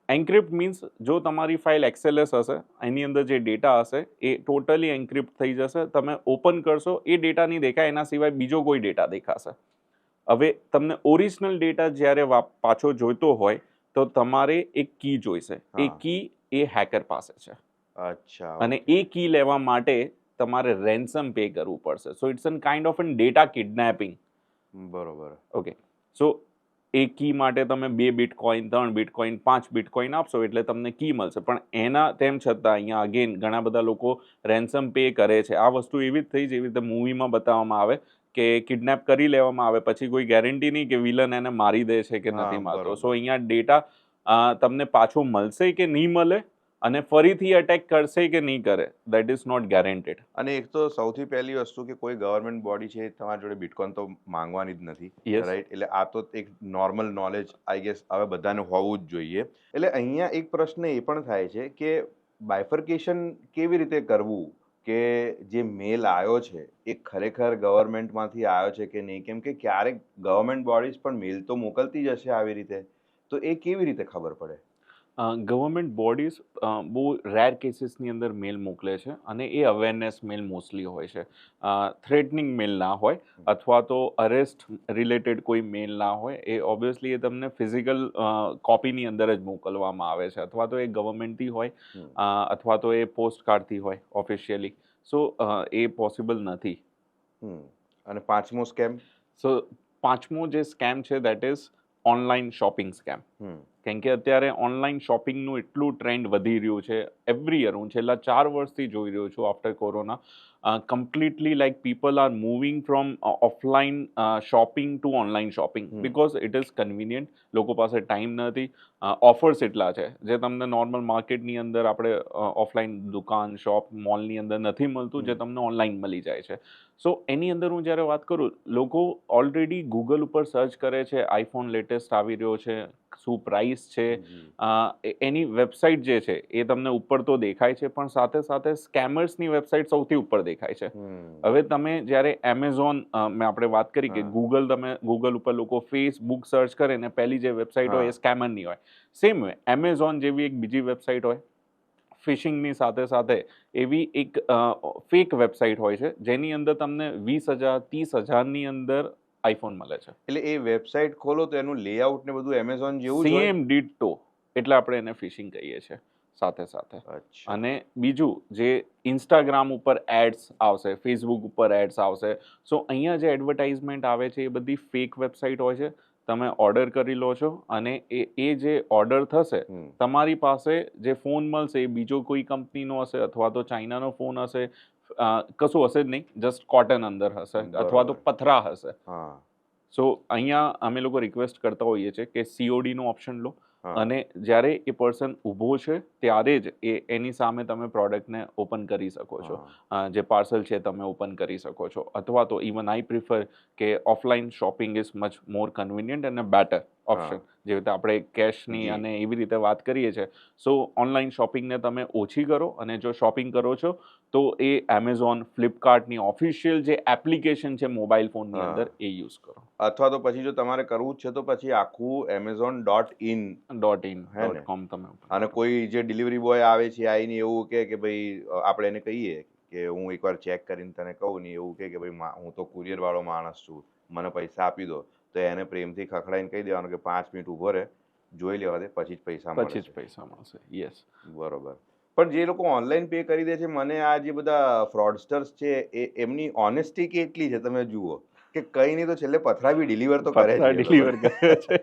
Speaker 2: એન્ક્રિપ્ટ મીન્સ જો તમારી ફાઇલ એક્સએલએસ હશે, એની અંદર જે ડેટા હશે એ ટોટલી એન્ક્રિપ્ટ થઈ જશે. તમે ઓપન કરશો, એ ડેટા નહીં દેખાય, એના સિવાય બીજો કોઈ ડેટા દેખાશે. હવે તમને ઓરિજિનલ ડેટા જ્યારે પાછો જોઈતો હોય તો તમારે એક કી જોઈશે. એ કી એ હેકર પાસે છે,
Speaker 1: અચ્છા.
Speaker 2: અને એ કી લેવા માટે તમારે રેન્સમ પે કરવું પડશે. So it's an kind of an data kidnapping.
Speaker 1: બરોબર.
Speaker 2: ઓકે. સો એ કી માટે તમે 2 બિટકોઇન, 3 બિટકોઇન, 5 બિટકોઇન આપશો એટલે તમને કી મળશે. પણ એના તેમ છતાં અહીંયા અગેન ઘણા બધા લોકો રેન્સમ પે કરે છે. આ વસ્તુ એવી જ થઈ જેવી રીતે મૂવીમાં બતાવવામાં આવે કે કિડનેપ કરી લેવામાં આવે, પછી કોઈ ગેરંટી નહીં કે વિલન એને મારી દે છે કે નથી મારતો. સો અહીંયા ડેટા તમને પાછો મળશે કે નહીં મળે, અને ફરીથી અટેક કરશે કે નહીં કરે, દેટ ઇઝ નોટ ગેરંટેડ.
Speaker 1: અને એક તો સૌથી પહેલી વસ્તુ કે કોઈ ગવર્મેન્ટ બોડી છે તમારી જોડે બિટકોઇન તો માંગવાની જ નથી,
Speaker 2: Yes.
Speaker 1: રાઈટ? એટલે આ તો એક નોર્મલ નોલેજ આઈ ગેસ હવે બધાને હોવું જ જોઈએ. એટલે અહીંયા એક પ્રશ્ન એ પણ થાય છે કે બાયફર્કેશન કેવી રીતે કરવું, કે જે મેલ આવ્યો છે એ ખરેખર ગવર્મેન્ટમાંથી આવ્યો છે કે નહીં? કેમ કે ક્યારેક ગવર્મેન્ટ બોડીઝ પણ મેલ તો મોકલતી જ હશે આવી રીતે, તો એ કેવી રીતે ખબર પડે?
Speaker 2: ગવર્મેન્ટ બોડીઝ બહુ રેર કેસીસની અંદર મેલ મોકલે છે, અને એ અવેરનેસ મેલ મોસ્ટલી હોય છે. થ્રેટનિંગ મેલ ના હોય, અથવા તો અરેસ્ટ રિલેટેડ કોઈ મેલ ના હોય. એ ઓબ્વિયસલી એ તમને ફિઝિકલ કોપીની અંદર જ મોકલવામાં આવે છે, અથવા તો એ ગવર્મેન્ટથી હોય, અથવા તો એ પોસ્ટ કાર્ડથી હોય ઓફિશિયલી. સો એ પોસિબલ નથી.
Speaker 1: અને પાંચમો સ્કેમ?
Speaker 2: સો પાંચમો જે સ્કેમ છે that is online shopping scam. કેમ કે અત્યારે ઓનલાઈન શોપિંગનું એટલું ટ્રેન્ડ વધી રહ્યું છે. એવરી યર હું છેલ્લા 4 વર્ષથી જોઈ રહ્યો છું after corona. Completely like people are moving from offline shopping two online shopping, because it is convenient. લોકો પાસે ટાઈમ નથી, ઓફર્સ એટલા છે જે તમને નોર્મલ માર્કેટની અંદર આપણે ઓફલાઈન દુકાન, શોપ, મોલની અંદર નથી મળતું, જે તમને ઓનલાઈન મળી જાય છે. સો એની અંદર હું જ્યારે વાત કરું, લોકો ઓલરેડી ગૂગલ ઉપર સર્ચ કરે છે, આઈફોન લેટેસ્ટ આવી રહ્યો છે, શું પ્રાઇસ છે, એની વેબસાઇટ જે છે એ તમને ઉપર તો દેખાય છે, પણ સાથે સાથે સ્કેમર્સની વેબસાઇટ સૌથી ઉપર દેખાય છે. હવે તમે જ્યારે એમેઝોન, મેં આપણે વાત કરી કે ગૂગલ ઉપર લોકો ફેસબુક સર્ચ કરે ને પહેલી જે વેબસાઇટ હોય એ સ્કેમરની હોય. સેમ હોય, એમેઝોન જેવી એક બીજી વેબસાઇટ હોય, ફિશિંગની સાથે સાથે એવી એક ફેક વેબસાઇટ હોય છે, જેની અંદર તમને 20,000, 30,000ની અંદર આઈફોન મળે છે.
Speaker 1: એટલે એ વેબસાઇટ ખોલો તો એનું લેઆઉટ ને બધું એમેઝોન જેવું જ હોય?
Speaker 2: Same ditto. એટલે આપણે એને ફિશિંગ કહીએ છીએ સાથે સાથે.
Speaker 1: અચ્છા.
Speaker 2: અને બીજું, જે ઇન્સ્ટાગ્રામ ઉપર એડ્સ આવશે, ફેસબુક ઉપર એડ્સ આવશે. સો અહીંયા જે એડવર્ટાઇઝમેન્ટ આવે છે એ બધી ફેક વેબસાઇટ હોય છે. તમે ઓર્ડર કરી લો છો, અને એ જે ઓર્ડર થશે, તમારી પાસે જે ફોન મળશે એ બીજો કોઈ કંપનીનો હશે, અથવા તો ચાઇનાનો ફોન હશે, કશું હશે જ નહીં, જસ્ટ કોટન અંદર હશે, અથવા તો પથરા હશે. સો અહીંયા અમે લોકો રિક્વેસ્ટ કરતા હોઈએ છીએ કે CODનો ઓપ્શન લો,
Speaker 1: હા.
Speaker 2: અને જ્યારે એ પર્સન ઊભો છે ત્યારે જ એની સામે તમે પ્રોડક્ટને ઓપન કરી શકો છો.
Speaker 1: હા.
Speaker 2: જે પાર્સલ છે તમે ઓપન કરી શકો છો, અથવા તો ઇવન આઈ પ્રિફર કે offline shopping is much more convenient અને બેટર ઓપ્શન. જેવી રીતે આપણે કેશની
Speaker 1: જી.
Speaker 2: અને એવી રીતે વાત કરીએ છીએ, સો ઓનલાઈન શોપિંગને તમે ઓછી કરો, અને જો શોપિંગ કરો છો તો એ એમેઝોન, ફ્લિપકાર્ટની ઓફિશિયલ જે એપ્લિકેશન છે મોબાઈલ ફોનની
Speaker 1: હા.
Speaker 2: અંદર એ યુઝ કરો.
Speaker 1: અથવા તો પછી જો તમારે કરવું જ છે તો પછી આખું amazon.in
Speaker 2: .in
Speaker 1: હે ને?
Speaker 2: .com તમે open
Speaker 1: અને
Speaker 2: કરો.
Speaker 1: કોઈ જે ડિલિવરી બોય આવે છે આવીને એવું કે ભાઈ આપણે એને કહીએ કે હું એકવાર ચેક કરીને તને કહું ને એવું કે ભાઈ હું તો કુરિયર વાળો માણસ છું, મને પૈસા આપી દો, તો એને પ્રેમથી ખખડાઈને કહી દેવાનું કે 5 મિનિટ ઊભો રહે, જોઈ લેવા દે, પછી જ પૈસા મળે
Speaker 2: પછી જ
Speaker 1: છે.
Speaker 2: પૈસા મળશે. યસ.
Speaker 1: બરોબર. પણ જે લોકો ઓનલાઈન પે કરી દે છે, મને આ જે બધા ફ્રોડસ્ટર્સ છે એમની ઓનેસ્ટી કેટલી છે તમે જુઓ કે કઈ નહીં તો છેલ્લે પથરાવી ડિલિવર તો કરે છે એ લોકો.
Speaker 2: ડિલિવર કરે છે.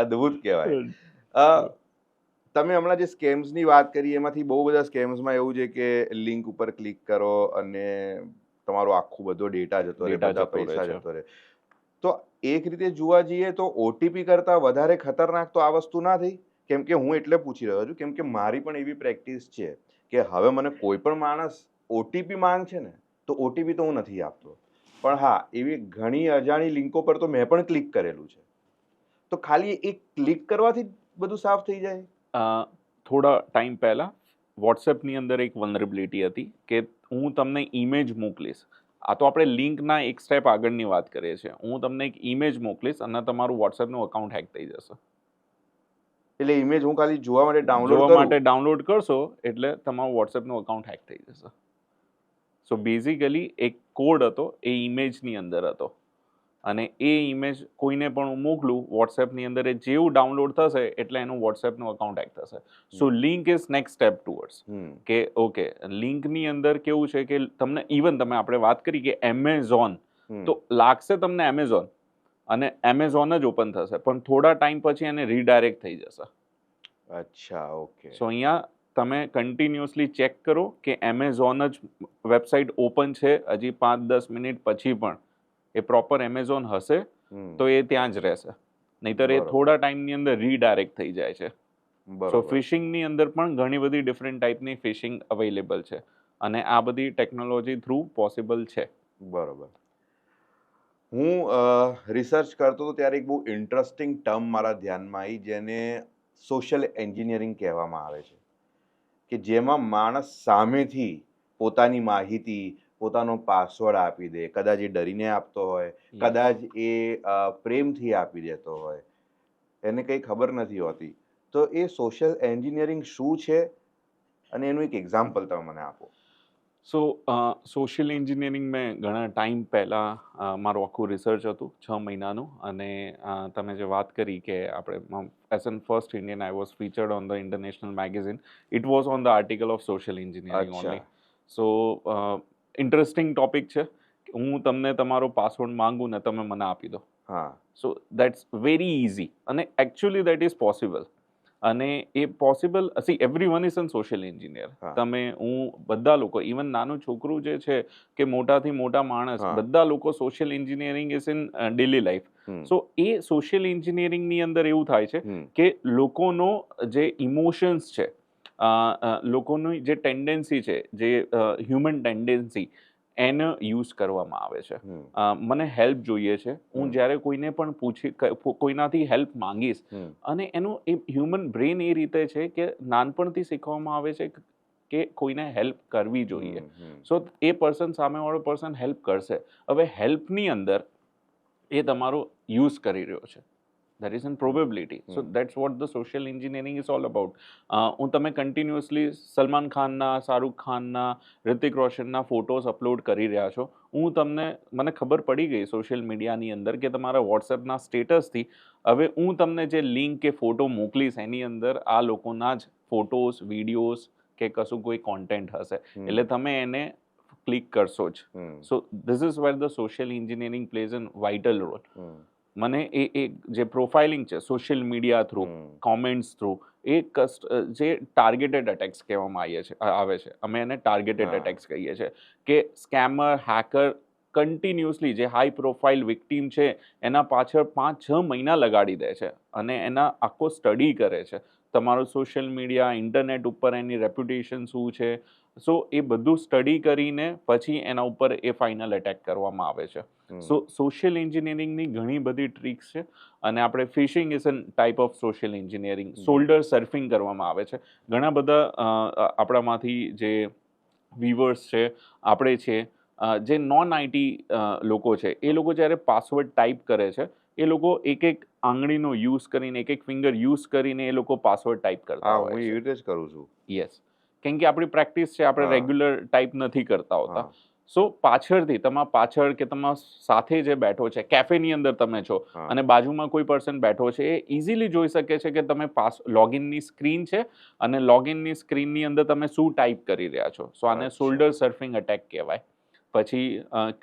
Speaker 1: અદ્ભુત કહેવાય. અ, તમે હમણાં જે સ્કેમ્સની વાત કરી એમાંથી બહુ બધા સ્કેમ્સમાં એવું છે કે લિંક ઉપર ક્લિક કરો અને તમારો આખું બધો ડેટા જતો રહે,
Speaker 2: Data
Speaker 1: બધા
Speaker 2: જતો રહે
Speaker 1: પૈસા
Speaker 2: છે.
Speaker 1: જતો રહે. તો એક રીતે જોવા જઈએ તો ઓટીપી કરતાં વધારે ખતરનાક તો આ વસ્તુ ના થઈ? કેમ કે હું એટલે પૂછી રહ્યો છું કેમ કે મારી પણ એવી પ્રેક્ટિસ છે કે હવે મને કોઈ પણ માણસ ઓટીપી માંગ છે ને તો ઓટીપી તો હું નથી આપતો. પણ હા, એવી ઘણી અજાણી લિંકો પર તો મેં પણ ક્લિક કરેલું છે. તો ખાલી એક ક્લિક કરવાથી જ બધું સાફ થઈ જાય?
Speaker 2: થોડા ટાઈમ પહેલા વોટ્સએપની અંદર એક વલ્નરેબિલિટી હતી કે હું તમને ઇમેજ મોકલીશ. આ તો આપણે લિંકના એક સ્ટેપ આગળની વાત કરીએ છીએ. હું તમને એક ઇમેજ મોકલીશ અને તમારું વોટ્સએપનું અકાઉન્ટ હેક થઈ જશે.
Speaker 1: એટલે ઇમેજ હું ખાલી જોવા માટે ડાઉનલોડ
Speaker 2: જોવા
Speaker 1: કરું?
Speaker 2: માટે ડાઉનલોડ કરશો એટલે તમારું વોટ્સએપનું અકાઉન્ટ હેક થઈ જશે. સો બેઝિકલી એક કોડ હતો એ ઇમેજની અંદર હતો, અને એ ઇમેજ કોઈને પણ હું મોકલું વોટ્સએપની અંદર, એ જેવું ડાઉનલોડ થશે એટલે એનું વોટ્સએપનું અકાઉન્ટ હેક થશે. So link is next step towards કે ઓકે, લિંકની અંદર કેવું છે કે તમને ઇવન તમે આપણે વાત કરી કે એમેઝોન, તો લાગશે તમને એમેઝોન અને એમેઝોન જ ઓપન થશે, પણ થોડા ટાઈમ પછી એને રીડાયરેક્ટ થઈ જશે.
Speaker 1: અચ્છા, ઓકે.
Speaker 2: સો અહીંયા તમે કન્ટિન્યુઅસલી ચેક કરો કે એમેઝોન જ વેબસાઇટ ઓપન છે હજી 5-10 મિનિટ પછી પણ એ પ્રોપર એમેઝોન હશે તો એ ત્યાં જ રહેશે, નહીતર એ
Speaker 1: બરોબર.
Speaker 2: થોડા ટાઈમની અંદર રીડાયરેક્ટ થઈ જાય છે. સો
Speaker 1: બરોબર.
Speaker 2: ફિશિંગની અંદર પણ ઘણી બધી ડિફરન્ટ ટાઈપની ફિશિંગ અવેલેબલ છે, અને આ બધી ટેકનોલોજી થ્રુ પોસિબલ છે.
Speaker 1: બરોબર. હું રિસર્ચ કરતો હતો ત્યારે એક બહુ ઇન્ટરેસ્ટિંગ ટર્મ મારા ધ્યાનમાં આવી જેને સોશિયલ એન્જિનિયરિંગ કહેવામાં આવે છે, કે જેમાં માણસ સામેથી પોતાની માહિતી, પોતાનો પાસવર્ડ આપી દે, કદાચ એ ડરીને આપતો હોય, કદાચ એ પ્રેમથી આપી દેતો હોય, એને કંઈ ખબર નથી હોતી. તો એ સોશિયલ એન્જિનિયરિંગ શું છે અને એનું એક એક્ઝામ્પલ તમે મને આપો.
Speaker 2: સો સોશિયલ એન્જિનિયરિંગ મેં ઘણા ટાઈમ પહેલાં મારું આખું રિસર્ચ હતું 6 મહિનાનું, અને તમે જે વાત કરી કે આપણે as an first Indian I was featured on the international magazine. It was on the article of social engineering
Speaker 1: અચ્છા.
Speaker 2: ઓનલી. સો ઇન્ટરેસ્ટિંગ ટોપિક છે. હું તમને તમારો પાસવર્ડ માંગુ ને તમે મને આપી દો.
Speaker 1: હા.
Speaker 2: સો દેટ્સ વેરી ઇઝી, અને એકચ્યુઅલી દેટ ઇઝ પોસિબલ. અને એ possible, see everyone is an social engineer.
Speaker 1: હા.
Speaker 2: તમે, હું, બધા લોકો, ઇવન નાનું છોકરું જે છે કે મોટાથી મોટા માણસ,
Speaker 1: હા.
Speaker 2: બધા લોકો social engineering is in daily life. So A social એન્જિનિયરિંગની અંદર એવું થાય છે કે લોકોનો જે ઇમોશન્સ છે, લોકોની જે ટેન્ડન્સી છે, જે હ્યુમન ટેન્ડન્સી, એને યુઝ કરવામાં આવે છે. મને હેલ્પ જોઈએ છે, હું જ્યારે કોઈને પણ કોઈનાથી હેલ્પ માંગીશ, અને એનું એ હ્યુમન બ્રેન એ રીતે છે કે નાનપણથી શીખવામાં આવે છે કે કોઈને હેલ્પ કરવી જોઈએ. સો એ પર્સન, સામેવાળો પર્સન હેલ્પ કરશે. હવે હેલ્પની અંદર એ તમારો યુઝ કરી રહ્યો છે, that is an probability. So that's vote the social engineering is all about. હું તમે કન્ટિન્યુઅસલી સલમાન ખાનના, શાહરૂખ ખાનના, રિતિક રોશનના ફોટોઝ અપલોડ કરી રહ્યા છો, મને ખબર પડી ગઈ સોશિયલ મીડિયાની અંદર કે તમારા વોટ્સએપના સ્ટેટસથી હવે હું તમને જે લિંક કે ફોટો મોકલીશ એની અંદર આ લોકોના જ ફોટોઝ, વિડીયોઝ કે કશું કોઈ કોન્ટેન્ટ હશે, એટલે તમે એને ક્લિક કરશો જ. So this is where the social engineering plays an vital role. મને એ જે પ્રોફાઇલિંગ છે social media through, comments through, એ જે ટાર્ગેટેડ અટેક્સ કહેવામાં આવે છે, અમે એને ટાર્ગેટેડ અટેક્સ કહીએ છીએ, કે સ્કેમર, હેકર કન્ટિન્યુઅસલી જે હાઈ પ્રોફાઇલ વિક્ટીમ છે એના પાછળ 5-6 મહિના લગાડી દે છે અને એના આખો સ્ટડી કરે છે, તમારો સોશિયલ મીડિયા ઇન્ટરનેટ ઉપર એની રેપ્યુટેશન શું છે. સો એ બધું સ્ટડી કરીને પછી એના ઉપર એ ફાઇનલ એટેક કરવામાં આવે છે. સો સોશિયલ એન્જિનિયરિંગની ઘણી બધી ટ્રિક્સ છે અને આપણે phishing is an type of social engineering. Shoulder surfing કરવામાં આવે છે. ઘણા બધા આપણામાંથી જે વ્યુઅર્સ છે, આપણે છે, જે નોન આઈટી લોકો છે, એ લોકો જ્યારે પાસવર્ડ ટાઈપ કરે છે એ લોકો એક એક આંગળીનો યુઝ કરીને, એક એક ફિંગર યુઝ કરીને એ લોકો પાસવર્ડ ટાઈપ કરતા
Speaker 1: હું
Speaker 2: હોય
Speaker 1: એવી
Speaker 2: છે.
Speaker 1: રીતે જ કરું છું.
Speaker 2: યસ, કેમ કે આપણી પ્રેક્ટિસ છે, આપણે રેગ્યુલર ટાઈપ નથી કરતા હોતા. સો પાછળથી તમારા પાછળ કે તમારા સાથે જે બેઠો છે, કેફેની અંદર તમે છો અને બાજુમાં કોઈ પર્સન બેઠો છે, એ ઇઝીલી જોઈ શકે છે કે તમે લોગિનની સ્ક્રીન છે અને લોગિનની સ્ક્રીનની અંદર તમે શું ટાઈપ કરી રહ્યા છો. સો આને શોલ્ડર સર્ફિંગ અટેક કહેવાય. પછી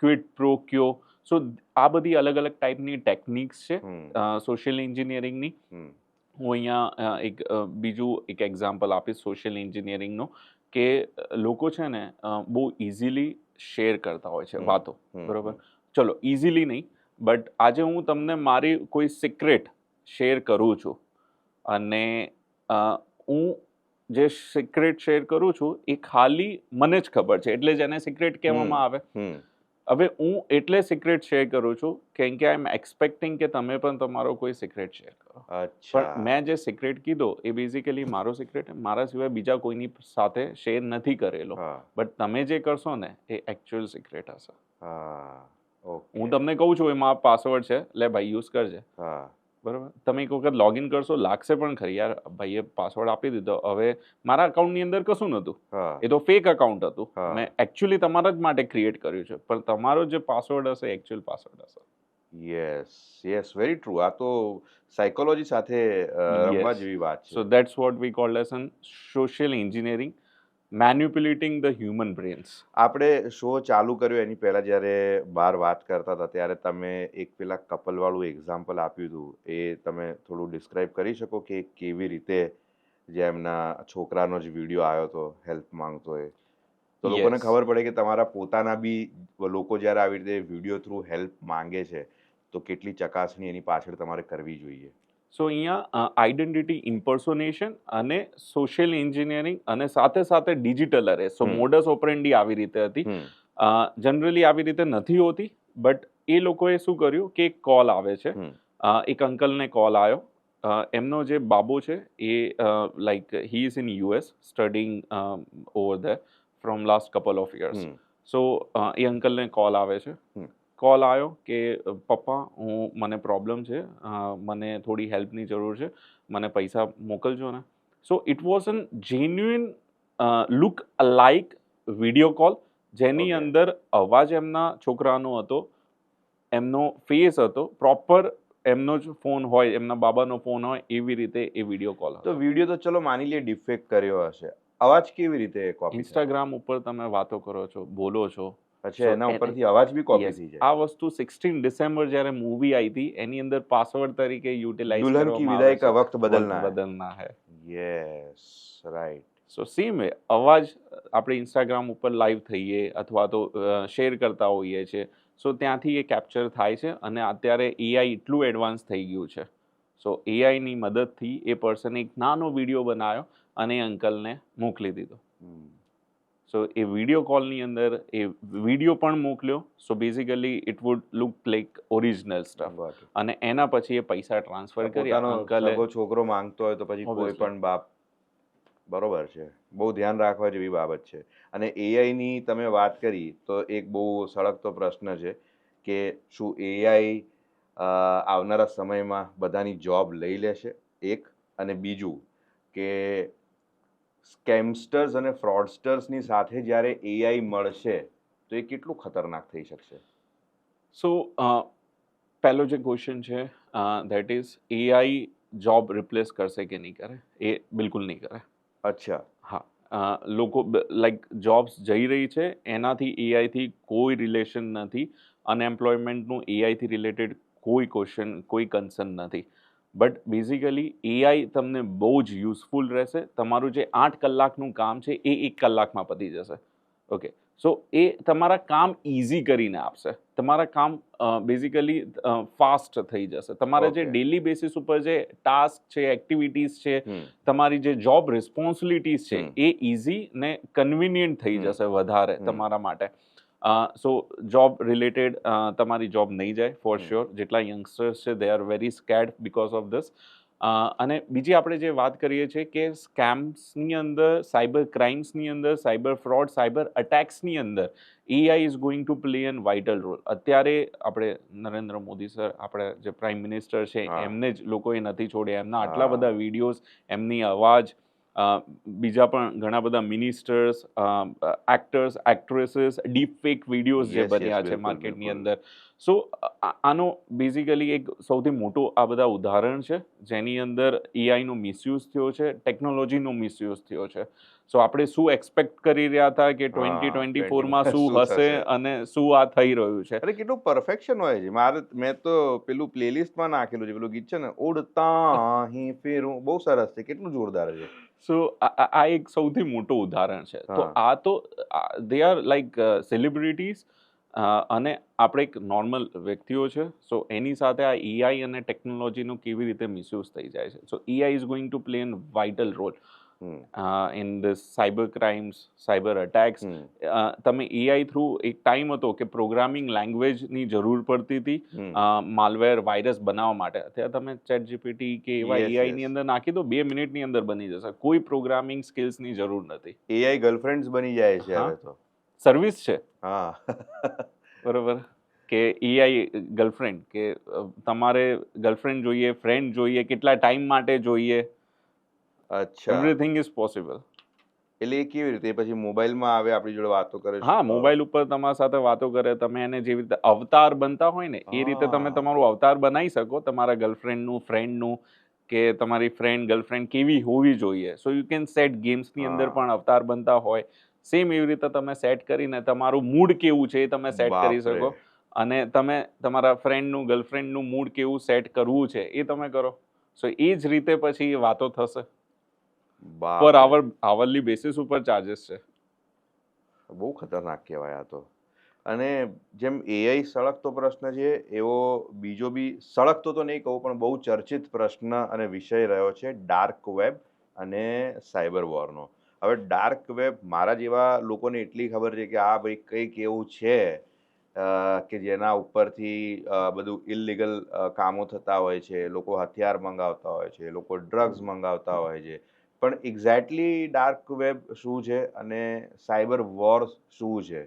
Speaker 2: ક્વિડ પ્રો ક્યો. સો આ બધી અલગ અલગ ટાઈપની ટેકનિક્સ છે સોશિયલ એન્જિનિયરિંગની. હું અહીંયા બીજું એક એક્ઝામ્પલ આપીશ સોશિયલ એન્જિનિયરિંગનો, કે લોકો છે ને બહુ ઇઝીલી શેર કરતા હોય છે વાતો, બરોબર. ચલો ઇઝીલી નહીં, બટ આજે હું તમને મારી કોઈ સિક્રેટ શેર કરું છું અને હું જે સિક્રેટ શેર કરું છું એ ખાલી મને જ ખબર છે, એટલે જ એને સિક્રેટ કહેવામાં આવે. હવે હું એટલે સિક્રેટ શેર કરું છું કેમ કે આઈ એમ એક્સપેક્ટિંગ કે તમે પણ તમારો કોઈ સિક્રેટ શેર કરો. પણ મેં જે સિક્રેટ કીધો એ બેઝિકલી મારો સિક્રેટ મારા સિવાય બીજા કોઈની સાથે શેર નથી કરેલો, બટ તમે જે કરશો ને એ એકચ્યુઅલ સિક્રેટ હશે. હું તમને કહું છું એમાં પાસવર્ડ છે, લે ભાઈ યુઝ કરજે, બરોબર. તમે એક વખત લોગિન કરશો, લાગશે પણ ખરી યાર ભાઈએ પાસવર્ડ આપી દીધો, હવે મારા અકાઉન્ટની અંદર કશું નહોતું, એ તો ફેક અકાઉન્ટ હતું, મેં એકચ્યુઅલી તમારા જ માટે ક્રિએટ કર્યું છે, પણ તમારો જે પાસવર્ડ હશે એકચ્યુઅલ પાસવર્ડ હશે.
Speaker 1: Yes, very true. આ તો સાયકોલોજી સાથે રમવા જેવી વાત છે.
Speaker 2: So that's what we called as an social engineering, manipulating the human brains.
Speaker 1: આપણે શો ચાલુ કર્યો એની પહેલા જ્યારે બહાર વાત કરતા હતા ત્યારે તમે એક પેલા કપલવાળું એક્ઝામ્પલ આપ્યું હતું, એ તમે થોડું ડિસ્ક્રાઇબ કરી શકો કે કેવી રીતે જે એમના છોકરાનો જ વિડીયો આવ્યો હતો હેલ્પ માંગતો હોય, તો લોકોને ખબર પડે કે તમારા પોતાના બી લોકો જ્યારે આવી રીતે વિડીયો થ્રુ હેલ્પ માંગે છે તો કેટલી ચકાસણી એની પાછળ તમારે કરવી જોઈએ.
Speaker 2: સો અહીંયા આઈડેન્ટિટી ઇમ્પર્સોનેશન અને સોશિયલ એન્જિનિયરિંગ અને સાથે સાથે ડિજિટલ અરેસ્ટ. સો મોડસ ઓપરેન્ડી આવી રીતે હતી. જનરલી આવી રીતે નથી હોતી, બટ એ લોકોએ શું કર્યું કે એક કોલ આવે છે, એક અંકલને કોલ આવ્યો, એમનો જે બાબો છે એ like he is in US studying over there from last couple of years. So એ અંકલને કોલ આવે છે, કોલ આવ્યો કે પપ્પા મને પ્રોબ્લેમ છે, મને થોડી હેલ્પની જરૂર છે, મને પૈસા મોકલજો ને. સો it was an genuine look like video call, જેની અંદર અવાજ એમના છોકરાનો હતો, એમનો ફેસ હતો, પ્રોપર એમનો જ ફોન હોય, એમના બાબાનો ફોન હોય એવી રીતે એ વિડીયો કોલ હતો.
Speaker 1: તો વિડીયો તો ચલો માની લઈએ ડિફેક્ટ કર્યો હશે, અવાજ કેવી રીતે કોપી?
Speaker 2: ઇન્સ્ટાગ્રામ ઉપર તમે વાતો કરો છો, બોલો છો,
Speaker 1: પછી એના ઉપરથી અવાજ બી કોપી થઈ જાય.
Speaker 2: આ વસ્તુ 16 ડિસેમ્બર જ્યારે મૂવી આવી હતી એની અંદર પાસવર્ડ તરીકે યુટિલાઇઝ
Speaker 1: દુલ્હન કી વિદાઈ કા વક્ત
Speaker 2: બદલના હૈ.
Speaker 1: Yes, right.
Speaker 2: So same way અવાજ આપણે ઇન્સ્ટાગ્રામ ઉપર લાઈવ થઈએ અથવા તો શેર કરતા હોઈએ છીએ, સો ત્યાંથી એ કેપ્ચર થાય છે અને અત્યારે એઆઈ એટલું એડવાન્સ થઈ ગયું છે. સો એઆઈની મદદથી એ પર્સને એક નાનો વિડીયો બનાવ્યો અને એ અંકલને મોકલી દીધો. સો એ વિડીયો કોલની અંદર એ વિડીયો પણ મોકલ્યો. So basically it would look like original stuff, અને એના પછી એ પૈસા ટ્રાન્સફર કર્યા અંકલે.
Speaker 1: છોકરો માંગતો હોય તો પછી કોઈ પણ બાપ, બરોબર છે, બહુ ધ્યાન રાખવા જેવી બાબત છે. અને એઆઈની તમે વાત કરી તો એક બહુ સળગતો પ્રશ્ન છે કે શું એઆઈ આવનારા સમયમાં બધાની જોબ લઈ લેશે, એક, અને બીજું કે સ્કેમસ્ટર્સ અને ફ્રોડસ્ટર્સની સાથે જ્યારે એઆઈ મળશે તો એ કેટલું ખતરનાક થઈ શકશે?
Speaker 2: સો પહેલો જે ક્વેશ્ચન છે that is AI job replace કરશે કે નહીં કરે? એ બિલકુલ નહીં કરે.
Speaker 1: અચ્છા.
Speaker 2: હા, લોકો લાઈક જોબ્સ જઈ રહી છે, એનાથી એઆઈથી કોઈ રિલેશન નથી. અનએમ્પ્લોયમેન્ટનું એઆઈથી રિલેટેડ કોઈ ક્વેશ્ચન, કોઈ કન્સર્ન નથી. બટ બેઝિકલી એઆઈ તમને બહુ જ યુઝફુલ રહેશે. તમારું જે 8 કલાકનું કામ છે એ 1 કલાકમાં પતી જશે. ઓકે, સો એ તમારા કામ ઇઝી કરીને આપશે, તમારા કામ બેઝિકલી ફાસ્ટ થઈ જશે. તમારે જે
Speaker 1: Okay.
Speaker 2: ડેલી બેસિસ ઉપર જે ટાસ્ક છે, એક્ટિવિટીઝ છે,
Speaker 1: હમ.
Speaker 2: તમારી જે જોબ રિસ્પોન્સિબિલિટીઝ છે
Speaker 1: હમ.
Speaker 2: એ ઇઝી ને કન્વિનિયન્ટ થઈ
Speaker 1: હમ.
Speaker 2: જશે વધારે
Speaker 1: હમ.
Speaker 2: તમારા માટે. સો જોબ રિલેટેડ તમારી જોબ નહીં જાય ફોર
Speaker 1: હમ.
Speaker 2: શ્યોર. જેટલા યંગસ્ટર્સ છે they are very scared because of this. અને બીજી આપણે જે વાત કરીએ છીએ કે સ્કેમ્સની અંદર, સાયબર ક્રાઇમ્સની અંદર, સાયબર ફ્રોડ, સાયબર અટેક્સની અંદર AI is going to play an vital role. અત્યારે આપણે નરેન્દ્ર મોદી સર, આપણે જે પ્રાઇમ મિનિસ્ટર છે,
Speaker 1: હા.
Speaker 2: એમને જ લોકોએ નથી છોડ્યા. એમના આટલા
Speaker 1: હા.
Speaker 2: બધા વિડીયોઝ, એમની અવાજ, બીજા પણ ઘણા બધા ministers, actors, actresses, deep fake videos જે
Speaker 1: Yes, yes,
Speaker 2: બન્યા છે
Speaker 1: બિલકુલ,
Speaker 2: માર્કેટની
Speaker 1: બિલકુલ.
Speaker 2: અંદર. સો આનો બેઝિકલી એક સૌથી મોટું આ બધા ઉદાહરણ છે જેની અંદર એઆઈનો મિસયુઝ થયો છે, ટેકનોલોજીનો મિસયુઝ થયો છે. સો આપણે શું એક્સપેક્ટ કરી રહ્યા હતા કે
Speaker 1: હા,
Speaker 2: 2024માં શું
Speaker 1: શું
Speaker 2: હશે
Speaker 1: થશે?
Speaker 2: અને શું આ થઈ રહ્યું છે.
Speaker 1: અરે કેટલું પરફેક્શન હોય છે. મેં તો પેલું પ્લેલિસ્ટમાં નાખેલું છે, પેલું ગીત છે ને, ઉડતા અહીં ફેરું, બહુ સરસ છે, કેટલું જોરદાર છે.
Speaker 2: સો આ એક સૌથી મોટું ઉદાહરણ છે. તો
Speaker 1: હા.
Speaker 2: આ તો દે આર લાઈક સેલિબ્રિટીઝ, અને આપણે એક નોર્મલ વ્યક્તિઓ છે. સો એની સાથે આ એઆઈ અને ટેકનોલોજીનો કેવી રીતે મિસયુઝ થઈ જાય છે. So AI is going to play an vital role
Speaker 1: hmm.
Speaker 2: In this cyber crimes, cyber attacks.
Speaker 1: Hmm.
Speaker 2: તમે એઆઈ થ્રુ, એક ટાઈમ હતો કે પ્રોગ્રામિંગ લેંગ્વેજની જરૂર પડતી હતી
Speaker 1: હમ.
Speaker 2: માલવેર, વાયરસ બનાવવા માટે. અત્યારે તમે ચેટ જીપીટી કે એવા
Speaker 1: Yes,
Speaker 2: એઆઈની
Speaker 1: yes.
Speaker 2: અંદર નાખી દો, 2 મિનિટની અંદર બની જશે. કોઈ પ્રોગ્રામિંગ સ્કિલ્સની જરૂર નથી.
Speaker 1: એઆઈ ગર્લફ્રેન્ડ્સ બની જાય છે
Speaker 2: હા,
Speaker 1: હવે તો.
Speaker 2: સર્વિસ છે.
Speaker 1: હા.
Speaker 2: બરોબર. કે એઆઈ ગર્લફ્રેન્ડ, કે તમારે ગર્લફ્રેન્ડ જોઈએ, ફ્રેન્ડ જોઈએ, કેટલા ટાઈમ માટે જોઈએ,
Speaker 1: અચ્છા.
Speaker 2: Everything is possible.
Speaker 1: એટલે એ કેવી રીતે? એ પછી મોબાઈલમાં આવે, આપણી જોડે વાતો કરે છે
Speaker 2: હા,
Speaker 1: તો?
Speaker 2: મોબાઈલ ઉપર તમારા સાથે વાતો કરે. તમે એને જેવી રીતે અવતાર બનતા હોય ને એ રીતે તમે
Speaker 1: હા.
Speaker 2: તમારું અવતાર બનાવી શકો, તમારા ગર્લફ્રેન્ડનું, ફ્રેન્ડનું, કે તમારી ફ્રેન્ડ ગર્લફ્રેન્ડ કેવી હોવી જોઈએ. So you can set. ગેમ્સની અંદર
Speaker 1: હા.
Speaker 2: પણ અવતાર બનતા હોય. સેમ એવી રીતે તમે સેટ કરીને તમારું મૂડ કેવું છે એ તમે સેટ કરી
Speaker 1: બાપ રે.
Speaker 2: શકો. અને તમે તમારા ફ્રેન્ડનું, ગર્લફ્રેન્ડનું મૂડ કેવું સેટ કરવું છે એ તમે કરો. સો એ જ રીતે પછી એ વાતો થશે. પર
Speaker 1: બાપ રે.
Speaker 2: આવરલી બેસિસ ઉપર ચાર્जेस છે.
Speaker 1: બહુ ખતરનાક કહેવાય આ તો. અને જેમ એઆઈ સળગતો પ્રશ્ન છે, એવો બીજો બી સળગતો તો નહીં કહું, પણ બહુ ચર્ચિત પ્રશ્ન અને વિષય રહ્યો છે ડાર્ક વેબ અને સાયબર વોરનો. હવે ડાર્ક વેબ, મારા જેવા લોકોને એટલી ખબર છે કે આ ભાઈ કંઈક એવું છે કે જેના ઉપરથી બધું ઇલીગલ કામો થતા હોય છે. લોકો હથિયાર મંગાવતા હોય છે, લોકો ડ્રગ્સ મંગાવતા હોય છે. પણ એક્ઝેક્ટલી ડાર્ક વેબ શું છે અને સાયબર વોર શું છે?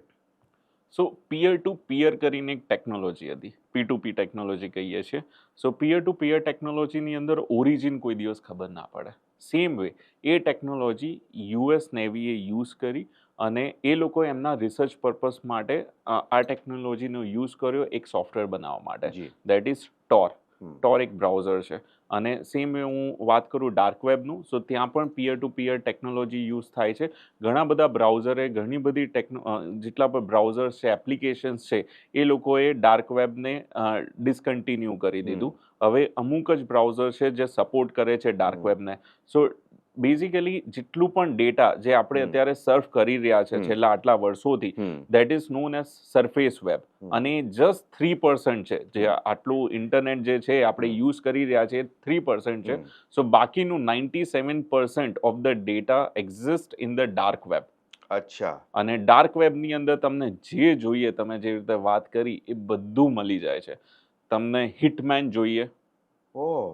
Speaker 2: સો પિયર ટુ પિયર કરીને એક ટેકનોલોજી હતી, P2P ટેકનોલોજી કહીએ છીએ. સો પિયર ટુ પિયર ટેકનોલોજીની અંદર ઓરિજિન કોઈ દિવસ ખબર ના પડે. સેમ વે એ ટેકનોલોજી યુએસ નેવીએ યુઝ કરી અને એ લોકો એમના રિસર્ચ પર્પઝ માટે આ ટેકનોલોજીનો યુઝ કર્યો એક સોફ્ટવેર બનાવવા માટે.
Speaker 1: જી.
Speaker 2: That is ટોર.
Speaker 1: હમ.
Speaker 2: ટોર એક બ્રાઉઝર છે. અને સેમ હું વાત કરું ડાર્ક વેબનું, સો ત્યાં પણ પિયર ટુ પિયર ટેકનોલોજી યુઝ થાય છે. ઘણા બધા બ્રાઉઝરે, ઘણી બધી જેટલા પણ બ્રાઉઝર્સ છે, એપ્લિકેશન્સ છે, એ લોકોએ ડાર્ક વેબને ડિસકન્ટિન્યુ કરી દીધું. હવે અમુક જ બ્રાઉઝર છે જે સપોર્ટ કરે છે ડાર્ક વેબને. સો બેઝિકલી જેટલું પણ ડેટા જે આપણે અત્યારે સર્ફ કરી રહ્યા છે છેલ્લા આટલા વર્ષોથી, that is known as surface web. અને જસ્ટ 3% છે જે આટલું ઇન્ટરનેટ જે છે આપણે યુઝ કરી રહ્યા છે, 3% છે. સો બાકીનું 97% of the data exist in the dark web.
Speaker 1: અચ્છા.
Speaker 2: અને ડાર્ક વેબની અંદર તમને જે જોઈએ, તમે જે રીતે વાત કરી, એ બધું મળી જાય છે. તમને હિટમેન જોઈએ,
Speaker 1: ઓહ.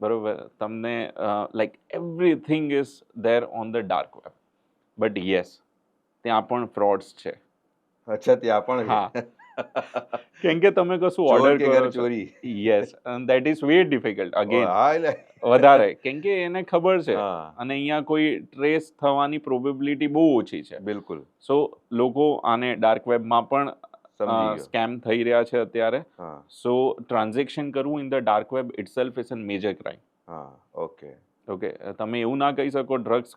Speaker 2: બરોબર, તમને like everything is there on the dark web. But yes, ત્યાં પણ ફ્રોડ્સ છે.
Speaker 1: અચ્છા, ત્યાં પણ
Speaker 2: હા.
Speaker 1: છે.
Speaker 2: કેમ કે તમે કશું
Speaker 1: ચોર
Speaker 2: ઓર્ડર
Speaker 1: કે
Speaker 2: કરો
Speaker 1: ઘર
Speaker 2: છો.
Speaker 1: ચોરી.
Speaker 2: Yes, and that is very difficult again.
Speaker 1: હા, એટલે
Speaker 2: વધારે, કેમ કે એને ખબર છે
Speaker 1: હા,
Speaker 2: અને અહીંયા કોઈ ટ્રેસ થવાની પ્રોબેબિલિટી બહુ ઓછી છે.
Speaker 1: બિલકુલ.
Speaker 2: સો લોકો આને ડાર્ક વેબમાં પણ
Speaker 1: સમજી ગયો.
Speaker 2: સ્કેમ થઈ રહ્યા છે અત્યારે.
Speaker 1: હા,
Speaker 2: સો ટ્રાન્ઝેક્શન કરવું in the dark web itself is a major crime.
Speaker 1: હા, ઓકે.
Speaker 2: ઓકે, તમે એવું ના કહી શકો ડ્રગ્સ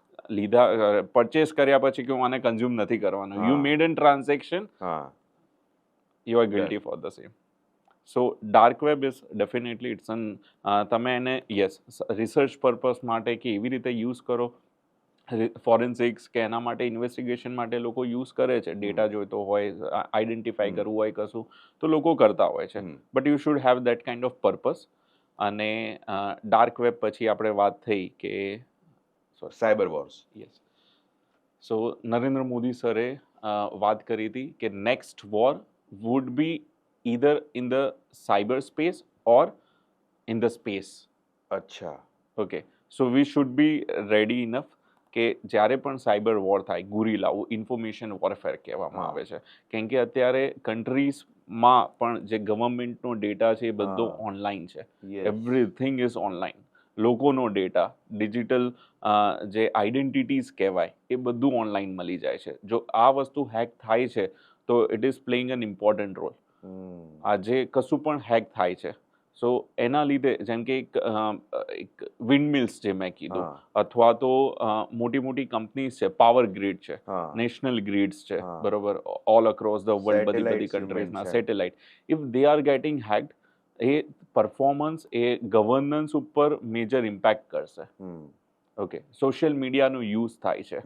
Speaker 2: પરચેસ કર્યા પછી કે હું આને કન્ઝ્યુમ નથી કરવાનો. યુ
Speaker 1: હા.
Speaker 2: મેડ એન ટ્રાન્ઝેક્શન,
Speaker 1: હા,
Speaker 2: you are guilty for the same. So dark web is definitely તમે એને યસ રિસર્ચ પર્પઝ માટે કે એવી રીતે યુઝ કરો, ફોરેન્સિક્સ કે એના માટે ઇન્વેસ્ટિગેશન માટે લોકો યુઝ કરે છે, ડેટા જોઈતો હોય, આઈડેન્ટિફાઈ કરવું હોય કશું, તો લોકો કરતા હોય છે. But you should have that kind of purpose. અને ડાર્ક વેબ પછી આપણે વાત થઈ કે
Speaker 1: cyber wars.
Speaker 2: Yes, so Narendra Modi સરે વાત કરી હતી કે next war would be either in the cyber space or in the space.
Speaker 1: અચ્છા.
Speaker 2: Okay, so we should be ready enough કે જ્યારે પણ સાયબર વોર થાય, ગુરીલા ઇન્ફોર્મેશન વોરફેર કહેવામાં આવે છે, કેમ કે અત્યારે કન્ટ્રીઝમાં પણ જે ગવર્મેન્ટનો ડેટા છે એ બધો ઓનલાઈન છે. Everything is online. લોકોનો ડેટા, ડિજિટલ જે આઈડેન્ટિટીઝ કહેવાય એ બધું ઓનલાઈન મળી જાય છે. જો આ વસ્તુ હેક થાય છે તો it is playing an important role. આજે કશું પણ હેક થાય છે, સો એના લીધે જેમ કે એક વિન્ડમિલ્સ જે મેં કીધું, અથવા તો મોટી મોટી કંપનીઝ છે, પાવર ગ્રીડ છે, નેશનલ ગ્રીડ્સ છે, બરોબર, ઓલ અક્રોસ ધ વર્લ્ડ, બધી બધી કન્ટ્રીઝના satellite, if they are getting hacked, એ પરફોર્મન્સ, એ ગવર્નન્સ ઉપર મેજર ઇમ્પેક્ટ કરશે. ઓકે, સોશિયલ મીડિયાનો યુઝ થાય છે,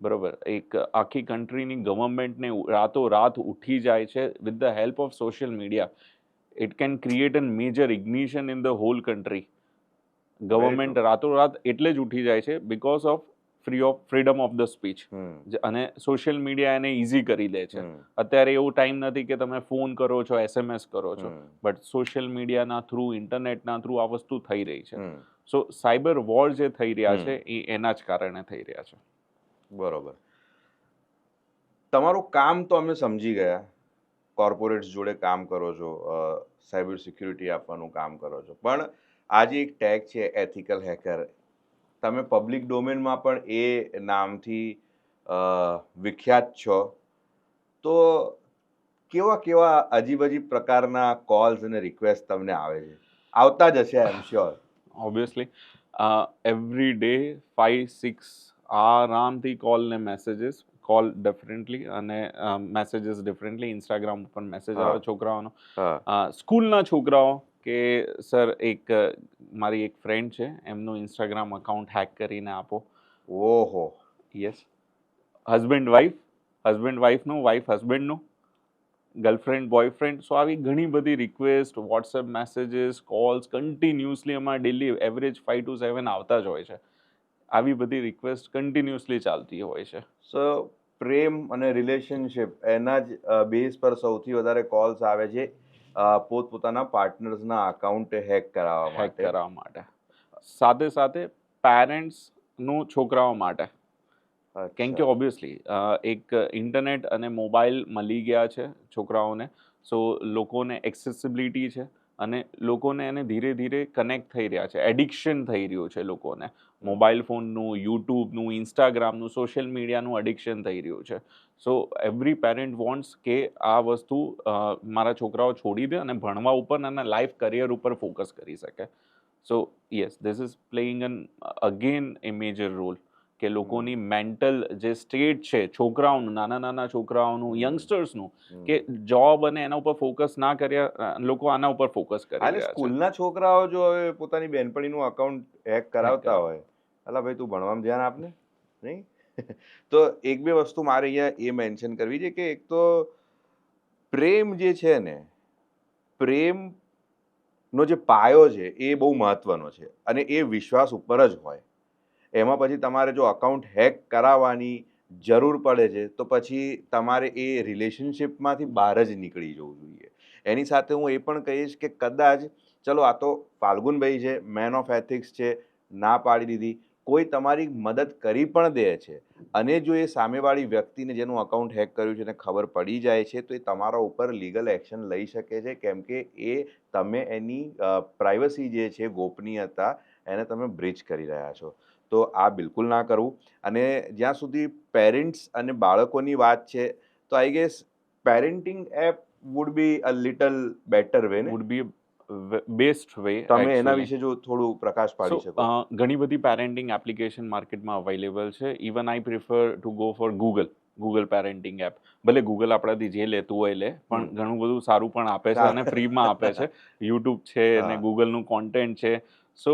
Speaker 2: બરોબર, એક આખી કન્ટ્રીની ગવર્મેન્ટને રાતોરાત ઉઠી જાય છે with the help of social media. It can create a major ignition in the whole country. Government રાતોરાત એટલે જ ઉઠી જાય છે because of freedom of the speech. અને સોશિયલ મીડિયા એને ઇઝી કરી દે છે. અત્યારે એવું ટાઈમ નથી કે તમે ફોન કરો છો, SMS કરો છો, બટ સોશિયલ મીડિયાના થ્રુ, ઇન્ટરનેટના થ્રુ આ વસ્તુ થઈ રહી છે. સો સાયબર વોર જે થઈ રહ્યા છે એ એના જ કારણે થઈ રહ્યા છે.
Speaker 1: બરોબર. તમારું કામ તો અમે સમજી ગયા, કોર્પોરેટ્સ જોડે કામ કરો છો, સાયબર સિક્યુરિટી આપવાનું કામ કરો છો, પણ આ જે એક ટેગ છે એથિકલ હેકર, તમે પબ્લિક ડોમેનમાં પણ એ નામથી વિખ્યાત છો, તો કેવા કેવા અજીબ અજીબ પ્રકારના કોલ્સ અને રિક્વેસ્ટ તમને આવે છે? આવતા જ હશે, I am sure.
Speaker 2: Obviously every day 5-6 આરામથી કોલ ને મેસેજીસ, કોલ ડિફરન્ટલી અને મેસેજીસ ડિફરન્ટલી. ઇન્સ્ટાગ્રામ ઉપર મેસેજ આવે છોકરાઓનો, સ્કૂલના છોકરાઓ કે સર એક મારી એક ફ્રેન્ડ છે, એમનું ઇન્સ્ટાગ્રામ અકાઉન્ટ હેક કરીને આપો.
Speaker 1: ઓહો.
Speaker 2: યસ, હસબન્ડ વાઈફનું, વાઈફ હસબન્ડનું, ગર્લફ્રેન્ડ બોયફ્રેન્ડ. સો આવી ઘણી બધી request, WhatsApp messages, calls continuously અમારા ડેલી એવરેજ 5 to 7 આવતા જ હોય છે. આવી બધી રિક્વેસ્ટ કન્ટિન્યુઅસલી ચાલતી હોય છે.
Speaker 1: સો પ્રેમ અને રિલેશનશિપ એના જ બેઝ પર સૌથી વધારે કોલ્સ આવે છે પોતપોતાના પાર્ટનર્સના અકાઉન્ટ હેક કરાવવા માટે.
Speaker 2: સાથે સાથે પેરેન્ટ્સનું છોકરાઓ માટે. કેમ કે ઓબ્વિયસલી એક ઇન્ટરનેટ અને મોબાઈલ મળી ગયા છે છોકરાઓને, સો લોકોને એક્સેસિબિલિટી છે અને લોકોને એને ધીરે ધીરે કનેક્ટ થઈ રહ્યા છે, એડિક્શન થઈ રહ્યું છે લોકોને. મોબાઈલ ફોનનું, યુટ્યુબનું, ઇન્સ્ટાગ્રામનું, સોશિયલ મીડિયાનું એડિક્શન થઈ રહ્યું છે. સો એવરી પેરેન્ટ વોન્ટ્સ કે આ વસ્તુ મારા છોકરાઓ છોડી દે અને ભણવા ઉપર અને લાઈફ કરિયર ઉપર ફોકસ કરી શકે. So yes, this is playing an again a major role કે લોકોની મેન્ટલ જે સ્ટેટ છે છોકરાઓનું, નાના નાના છોકરાઓનું, યંગસ્ટર્સનું, કે જોબ અને એના ઉપર ફોકસ ના કર્યા, લોકો આના ઉપર ફોકસ કરી રહ્યા છે.
Speaker 1: સ્કૂલના છોકરાઓ જો હવે પોતાની બેનપણીનું અકાઉન્ટ હેક કરાવતા હોય, અલા ભાઈ તું ભણવામાં ધ્યાન આપને, નહીં? તો એક બે વસ્તુ મારે અહીંયા એ મેન્શન કરવી છે કે એક તો પ્રેમ જે છે ને, પ્રેમનો જે પાયો છે એ બહુ મહત્વનો છે અને એ વિશ્વાસ ઉપર જ હોય. એમાં પછી તમારે જો અકાઉન્ટ હેક કરાવવાની જરૂર પડે છે તો પછી તમારે એ રિલેશનશિપમાંથી બહાર જ નીકળી જવું જોઈએ. એની સાથે હું એ પણ કહીશ કે કદાચ ચલો આ તો ફાલ્ગુનભાઈ છે, મેન ઓફ એથિક્સ છે, ના પાડી દીધી, કોઈ તમારી મદદ કરી પણ દે છે અને જો એ સામેવાળી વ્યક્તિને જેનું અકાઉન્ટ હેક કર્યું છે એને ખબર પડી જાય છે તો એ તમારા ઉપર લીગલ એક્શન લઈ શકે છે, કેમ કે એ તમે એની પ્રાઇવસી જે છે, ગોપનીયતા, એને તમે બ્રીચ કરી રહ્યા છો. તો આ બિલકુલ ના કરવું. અને જ્યાં સુધી પેરેન્ટ્સ અને બાળકોની વાત છે તો I guess parenting app would be a little better way ને?
Speaker 2: Would be best way.
Speaker 1: તમે એના વિશે જો થોડું પ્રકાશ પાડી શકો.
Speaker 2: ઘણી બધી પેરેન્ટિંગ એપ્લિકેશન માર્કેટમાં અવેલેબલ છે. Even I prefer to go for Google parenting app. ભલે ગૂગલ આપણાથી જે લેતું હોય લે, પણ ઘણું બધું સારું પણ આપે છે અને ફ્રીમાં આપે છે. યુટ્યુબ છે અને
Speaker 1: હા.
Speaker 2: ગૂગલનું કોન્ટેન્ટ છે. સો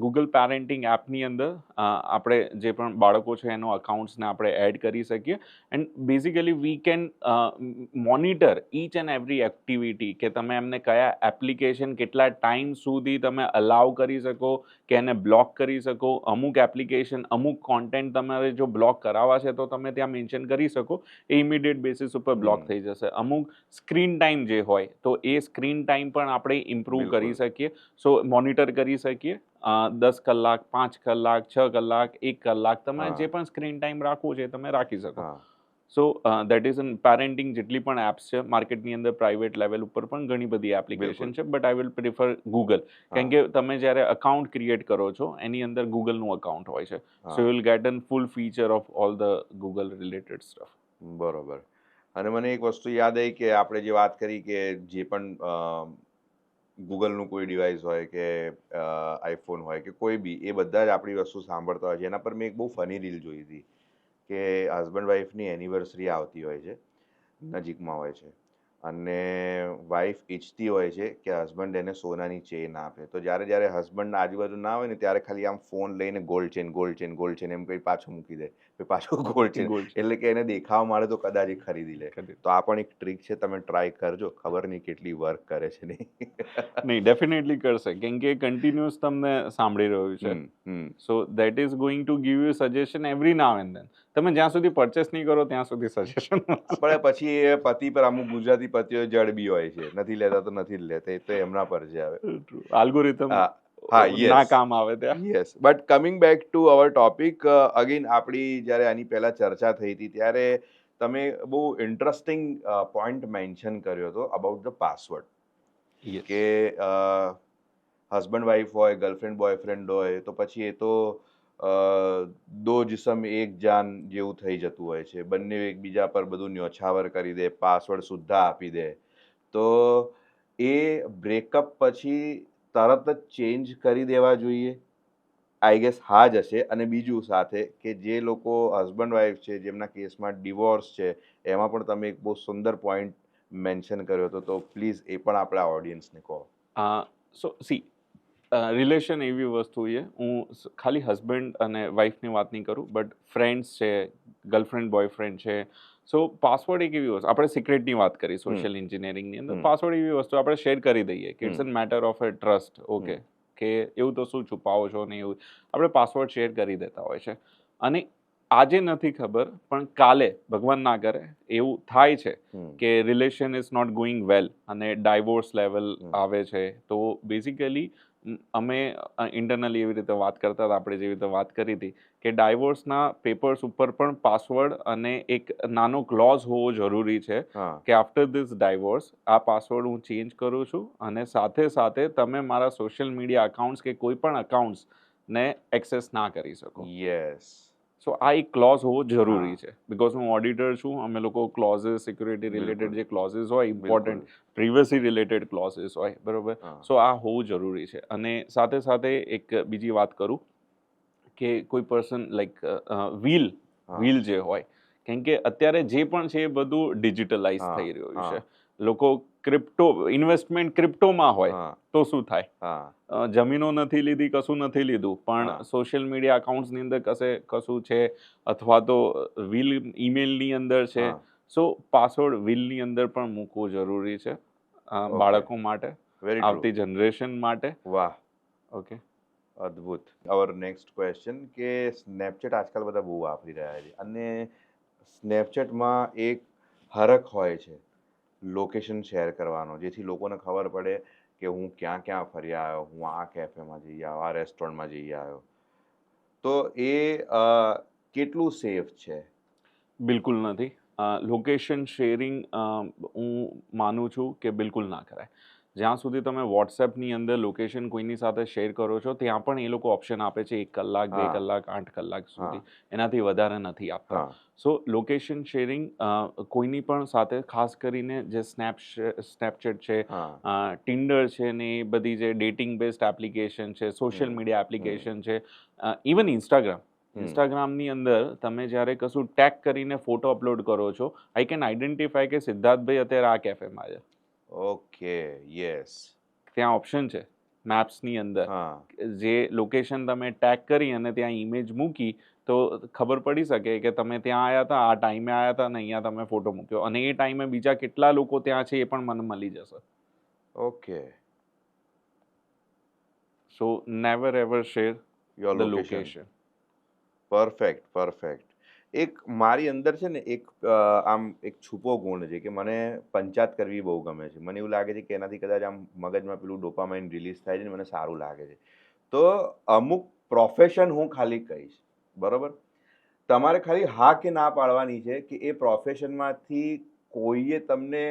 Speaker 2: ગૂગલ પેરેન્ટિંગ એપની અંદર આપણે જે પણ બાળકો છે એનો અકાઉન્ટ્સને આપણે એડ કરી શકીએ. And basically we can monitor each and every activity, કે તમે એમને કયા એપ્લિકેશન કેટલા ટાઈમ સુધી તમે અલાઉ કરી શકો, કે એને બ્લોક કરી શકો. અમુક એપ્લિકેશન, અમુક કોન્ટેન્ટ તમારે જો બ્લોક કરાવવા છે તો તમે ત્યાં મેન્શન કરી શકો, એ ઇમિડિયેટ બેસિસ ઉપર બ્લોક થઈ જશે. અમુક સ્ક્રીન ટાઈમ જે હોય તો એ સ્ક્રીન ટાઈમ પણ આપણે ઇમ્પ્રૂવ કરી શકીએ. સો મોનિટર કરી શકીએ. 10 કલાક, 5 કલાક, 6 કલાક, 1 કલાક, તમે જે પણ સ્ક્રીન ટાઈમ રાખવું છે તમે રાખી શકો. સો દેટ ઇઝ એન પેરેન્ટિંગ. જેટલી પણ એપ્સ છે માર્કેટની અંદર, પ્રાઇવેટ લેવલ ઉપર પણ ઘણી બધી એપ્લિકેશન છે, but I will prefer Google. કેમ કે તમે જ્યારે અકાઉન્ટ ક્રિએટ કરો છો એની અંદર ગૂગલનું અકાઉન્ટ હોય છે. So you will get an full feature of all the Google related stuff.
Speaker 1: બરોબર. અને મને એક વસ્તુ યાદ આવી કે આપણે જે વાત કરી કે જે પણ ગૂગલનું કોઈ ડિવાઇસ હોય કે આઈફોન હોય કે કોઈ બી, એ બધા જ આપણી વસ્તુ સાંભળતા હોય છે. એના પર મેં એક બહુ ફની રીલ જોઈ હતી કે હસબન્ડ વાઈફની એનિવર્સરી આવતી હોય છે, નજીકમાં હોય છે, અને વાઈફ ઈચ્છતી હોય છે કે હસબન્ડ એને સોનાની ચેન આપે. તો જ્યારે જ્યારે હસબન્ડ આજુબાજુ ના હોય ને ત્યારે ખાલી આમ ફોન લઈને gold chain, gold chain, gold chain એમ કંઈ પાછું મૂકી દે, પછી પાછું ગોલ્ડ ચેન, એટલે કે એને દેખાવા મળે તો કદાચ એ ખરીદી લે. તો આ પણ એક ટ્રીક છે, તમે ટ્રાય કરજો. ખબર નહીં કેટલી વર્ક કરે છે નહીં.
Speaker 2: નહીં, ડેફિનેટલી કરશે, કેમ કે કન્ટિન્યુઅસ તમને સાંભળી રહ્યું છે. સો that is going to give you suggestion every now and then. તમે જ્યાં સુધી પરચેસ નહીં કરો ત્યાં સુધી સજેશન.
Speaker 1: પણ પછી એ પતિ પર, અમુક ગુજરાતી પતિઓ જડબી હોય છે, નથી લેતા તો નથી જ લેતા, એ તો એમના પર છે હવે.
Speaker 2: આલ્ગોરિધમ
Speaker 1: હા, હા,
Speaker 2: ના
Speaker 1: યસ,
Speaker 2: કામ આવે ત્યાં.
Speaker 1: Yes. But coming back to our topic, again આપણી જ્યારે આની પહેલાં ચર્ચા થઈ હતી ત્યારે તમે બહુ ઇન્ટરેસ્ટિંગ પોઈન્ટ મેન્શન કર્યો હતો અબાઉટ ધ પાસવર્ડ, કે હસબન્ડ વાઈફ હોય, ગર્લફ્રેન્ડ બોયફ્રેન્ડ હોય, તો પછી એ તો દો જિસમ એક જાન જેવું થઈ જતું હોય છે. બંને એકબીજા પર બધું ન્યોછાવર કરી દે, પાસવર્ડ સુદ્ધા આપી દે. તો એ બ્રેકઅપ પછી તરત જ ચેન્જ કરી દેવા જોઈએ? આઈ ગેસ હા જ હશે. અને બીજું સાથે કે જે લોકો હસબન્ડ વાઈફ છે, જેમના કેસમાં ડિવોર્સ છે, એમાં પણ તમે એક બહુ સુંદર પોઈન્ટ મેન્શન કર્યો હતો, તો પ્લીઝ એ પણ આપણા ઓડિયન્સને કહો.
Speaker 2: સો સી, રિલેશન એવી વસ્તુ છે, હું ખાલી હસબન્ડ અને વાઈફની વાત નહીં કરું, બટ ફ્રેન્ડ્સ છે, ગર્લફ્રેન્ડ બોયફ્રેન્ડ છે. સો પાસવર્ડ એક એવી વસ્તુ, આપણે સિક્રેટની વાત કરી સોશિયલ એન્જિનિયરિંગની અંદર, પાસવર્ડ એવી વસ્તુ આપણે શેર કરી દઈએ કે it's a matter of a trust. Okay, કે એવું તો શું છુપાવો છો ને, એવું આપણે પાસવર્ડ શેર કરી દેતા હોય છે. અને આજે નથી ખબર, પણ કાલે ભગવાન ના કરે એવું થાય છે કે રિલેશન ઇઝ નોટ ગોઈંગ વેલ અને ડાયવોર્સ લેવલ આવે છે. તો બેઝિકલી અમે ઇન્ટરનલી એવી રીતે વાત કરતા હતા, આપણે જેવી રીતે વાત કરી હતી કે ડાયવોર્સના પેપર્સ ઉપર પણ પાસવર્ડ અને એક નાનો ક્લોઝ હોવો જરૂરી છે કે આફ્ટર ધીસ ડાયવોર્સ આ પાસવર્ડ હું ચેન્જ કરું છું, અને સાથે સાથે તમે મારા સોશિયલ મીડિયા અકાઉન્ટ્સ કે કોઈ પણ અકાઉન્ટ્સને એક્સેસ ના કરી શકો.
Speaker 1: યસ.
Speaker 2: સો આ એક ક્લોઝ હોવો જરૂરી છે, બિકોઝ હું ઓડિટર છું. અમે લોકો ક્લોઝિસ, સિક્યુરિટી રિલેટેડ જે ક્લોઝિસ હોય, ઇમ્પોર્ટન્ટ પ્રિવસી રિલેટેડ ક્લોઝિસ હોય, બરોબર. સો આ હોવું જરૂરી છે. અને સાથે સાથે એક બીજી વાત કરું કે કોઈ પર્સન લાઈક વ્હીલ જે હોય, કેમ કે અત્યારે જે પણ છે એ બધું ડિજિટલાઇઝ થઈ રહ્યું છે. લોકો ઇન્વેસ્ટમેન્ટ ક્રિપ્ટોમાં હોય તો શું થાય? જમીનો નથી લીધી, કશું નથી લીધું, પણ સોશિયલ મીડિયા અકાઉન્ટ્સની અંદર કશું છે, અથવા તો વ્હીલ ઈમેલની અંદર છે. સો પાસવર્ડ વ્હીલની અંદર પણ મૂકવું જરૂરી છે, બાળકો માટે, આવતી જનરેશન માટે.
Speaker 1: વાહ,
Speaker 2: ઓકે,
Speaker 1: અદ્ભુત. અવર નેક્સ્ટ ક્વેશ્ચન, કે સ્નેપચેટ આજકાલ બધા બહુ વાપરી રહ્યા છે, અને સ્નેપચેટમાં એક હરખ હોય છે લોકેશન શેર કરવાનો, જેથી લોકોને ખબર પડે કે હું ક્યાં ક્યાં ફરી આવ્યો, હું આ કેફેમાં જઈ આવ્યો, આ રેસ્ટોરન્ટમાં જઈ આવ્યો. તો એ કેટલું સેફ છે?
Speaker 2: બિલકુલ નથી. લોકેશન શેરિંગ હું માનું છું કે બિલકુલ ના કરાય. જ્યાં સુધી તમે વોટ્સએપની અંદર લોકેશન કોઈની સાથે શેર કરો છો, ત્યાં પણ એ લોકો ઓપ્શન આપે છે 1 કલાક, 2 કલાક, 8 કલાક સુધી, એનાથી વધારે નથી આપતા. સો લોકેશન શેરિંગ કોઈની પણ સાથે, ખાસ કરીને જે સ્નેપચેટ છે, ટિન્ડર છે, ને એ બધી જે ડેટિંગ બેસ્ડ એપ્લિકેશન છે, સોશિયલ મીડિયા એપ્લિકેશન છે, ઇવન ઇન્સ્ટાગ્રામ, ઇન્સ્ટાગ્રામની અંદર તમે જ્યારે કશું ટેગ કરીને ફોટો અપલોડ કરો છો, આઈ કેન આઈડેન્ટિફાય કે સિદ્ધાર્થભાઈ અત્યારે આ કેફેમાં છે.
Speaker 1: Okay, yes.
Speaker 2: ત્યાં ઓપ્શન છે મેપ્સની અંદર,
Speaker 1: હા,
Speaker 2: જે લોકેશન તમે ટેગ કરી અને ત્યાં ઇમેજ મૂકી તો ખબર પડી શકે કે તમે ત્યાં આવ્યા હતા, આ ટાઈમે આવ્યા હતા અને અહીંયા તમે ફોટો મૂક્યો, અને એ ટાઈમે બીજા કેટલા લોકો ત્યાં છે એ પણ મને મળી જશે.
Speaker 1: Okay.
Speaker 2: So never ever share
Speaker 1: your
Speaker 2: the
Speaker 1: location.
Speaker 2: Location.
Speaker 1: Perfect, perfect. એક મારી અંદર છે ને એક આમ એક છુપો ગુણ છે કે મને પંચાયત કરવી બહુ ગમે છે. મને એવું લાગે છે કે એનાથી કદાચ આમ મગજમાં પેલું ડોપામાઇન રિલીઝ થાય છે ને મને સારું લાગે છે. તો અમુક પ્રોફેશન હું ખાલી કહીશ, બરોબર? તમારે ખાલી હા કે ના પાડવાની છે કે એ પ્રોફેશનમાંથી કોઈએ તમને